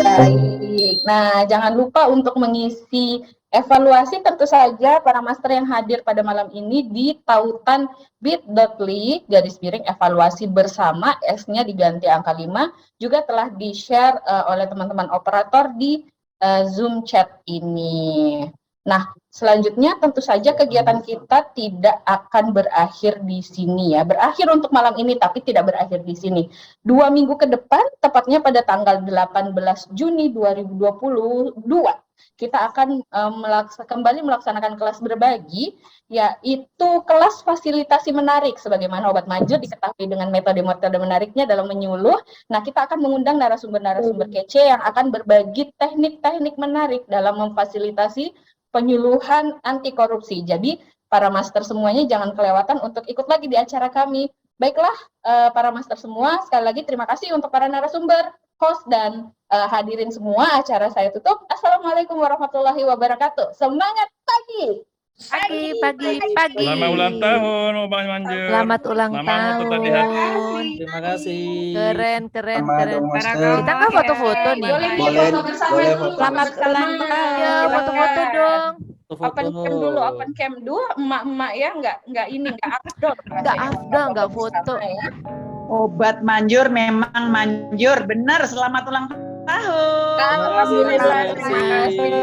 Baik, nah jangan lupa untuk mengisi evaluasi tentu saja para master yang hadir pada malam ini di tautan bit.ly/evaluasi bersama, S-nya diganti angka 5, juga telah di-share oleh teman-teman operator di Zoom chat ini. Nah, selanjutnya tentu saja kegiatan kita tidak akan berakhir di sini ya. Berakhir untuk malam ini tapi tidak berakhir di sini. 2 minggu ke depan, tepatnya pada tanggal 18 Juni 2022, kita akan kembali melaksanakan kelas berbagi, yaitu kelas fasilitasi menarik. Sebagaimana Obat Manjur diketahui dengan metode-metode menariknya dalam menyuluh. Nah, kita akan mengundang narasumber-narasumber kece yang akan berbagi teknik-teknik menarik dalam memfasilitasi penyuluhan anti korupsi. Jadi para master semuanya jangan kelewatan untuk ikut lagi di acara kami. Baiklah para master semua, sekali lagi terima kasih untuk para narasumber, host, dan hadirin semua. Acara saya tutup. Assalamualaikum warahmatullahi wabarakatuh. Semangat pagi! Pagi. Selamat ulang tahun, Obat Manjur. Selamat ulang Mama tuh tadi hadir. tahun. Terima kasih. Keren. Master. Kita nggak foto-foto nih. Boleh bersama nih. Selamat ulang tahun. Ya, foto-foto dong. Open cam dulu, open cam dulu, emak-emak ya, nggak afdol. Nggak afdol, nggak foto. Obat Manjur memang manjur, benar. Selamat ulang tahun. Alhamdulillah, terima kasih.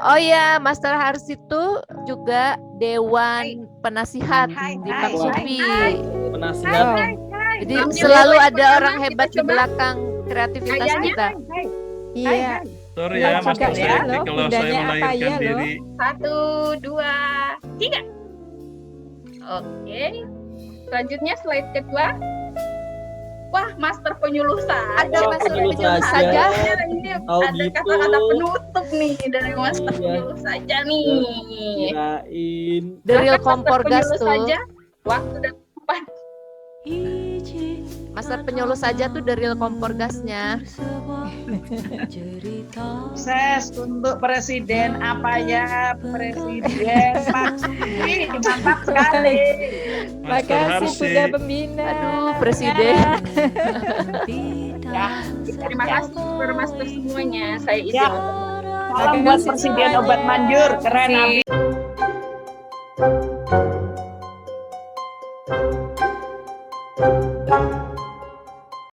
Oh ya, Master Hars itu juga Dewan Penasihat di Pak Sufi. Penasihat. Jadi selalu ada orang hebat di belakang kreativitas kita. Iya. Sorry ya, Mas Juga ya, Tusti, loh. kalau Undangnya saya apa melahirkan ya, loh? diri. 1, 2, 3. Oke. Selanjutnya slide kedua. Wah, master penyuluh saja. Ada master penyuluh saja. Ini Oh, ada gitu. kata-kata penutup nih dari master Iya. penyuluh saja nih. Kirain. The real Master kompor gas penyuluh tuh. saja, waktu dan tempat. Master penyuluh saja tuh the real kompor gasnya. Sukses untuk Presiden apa ya, Presiden Pak Sufi, mantap sekali. Makasih sudah membina. Aduh, Presiden. Ya, Terima kasih para master semuanya. Saya izin. Ya. Salam buat Presiden Obat Manjur, keren. Abi.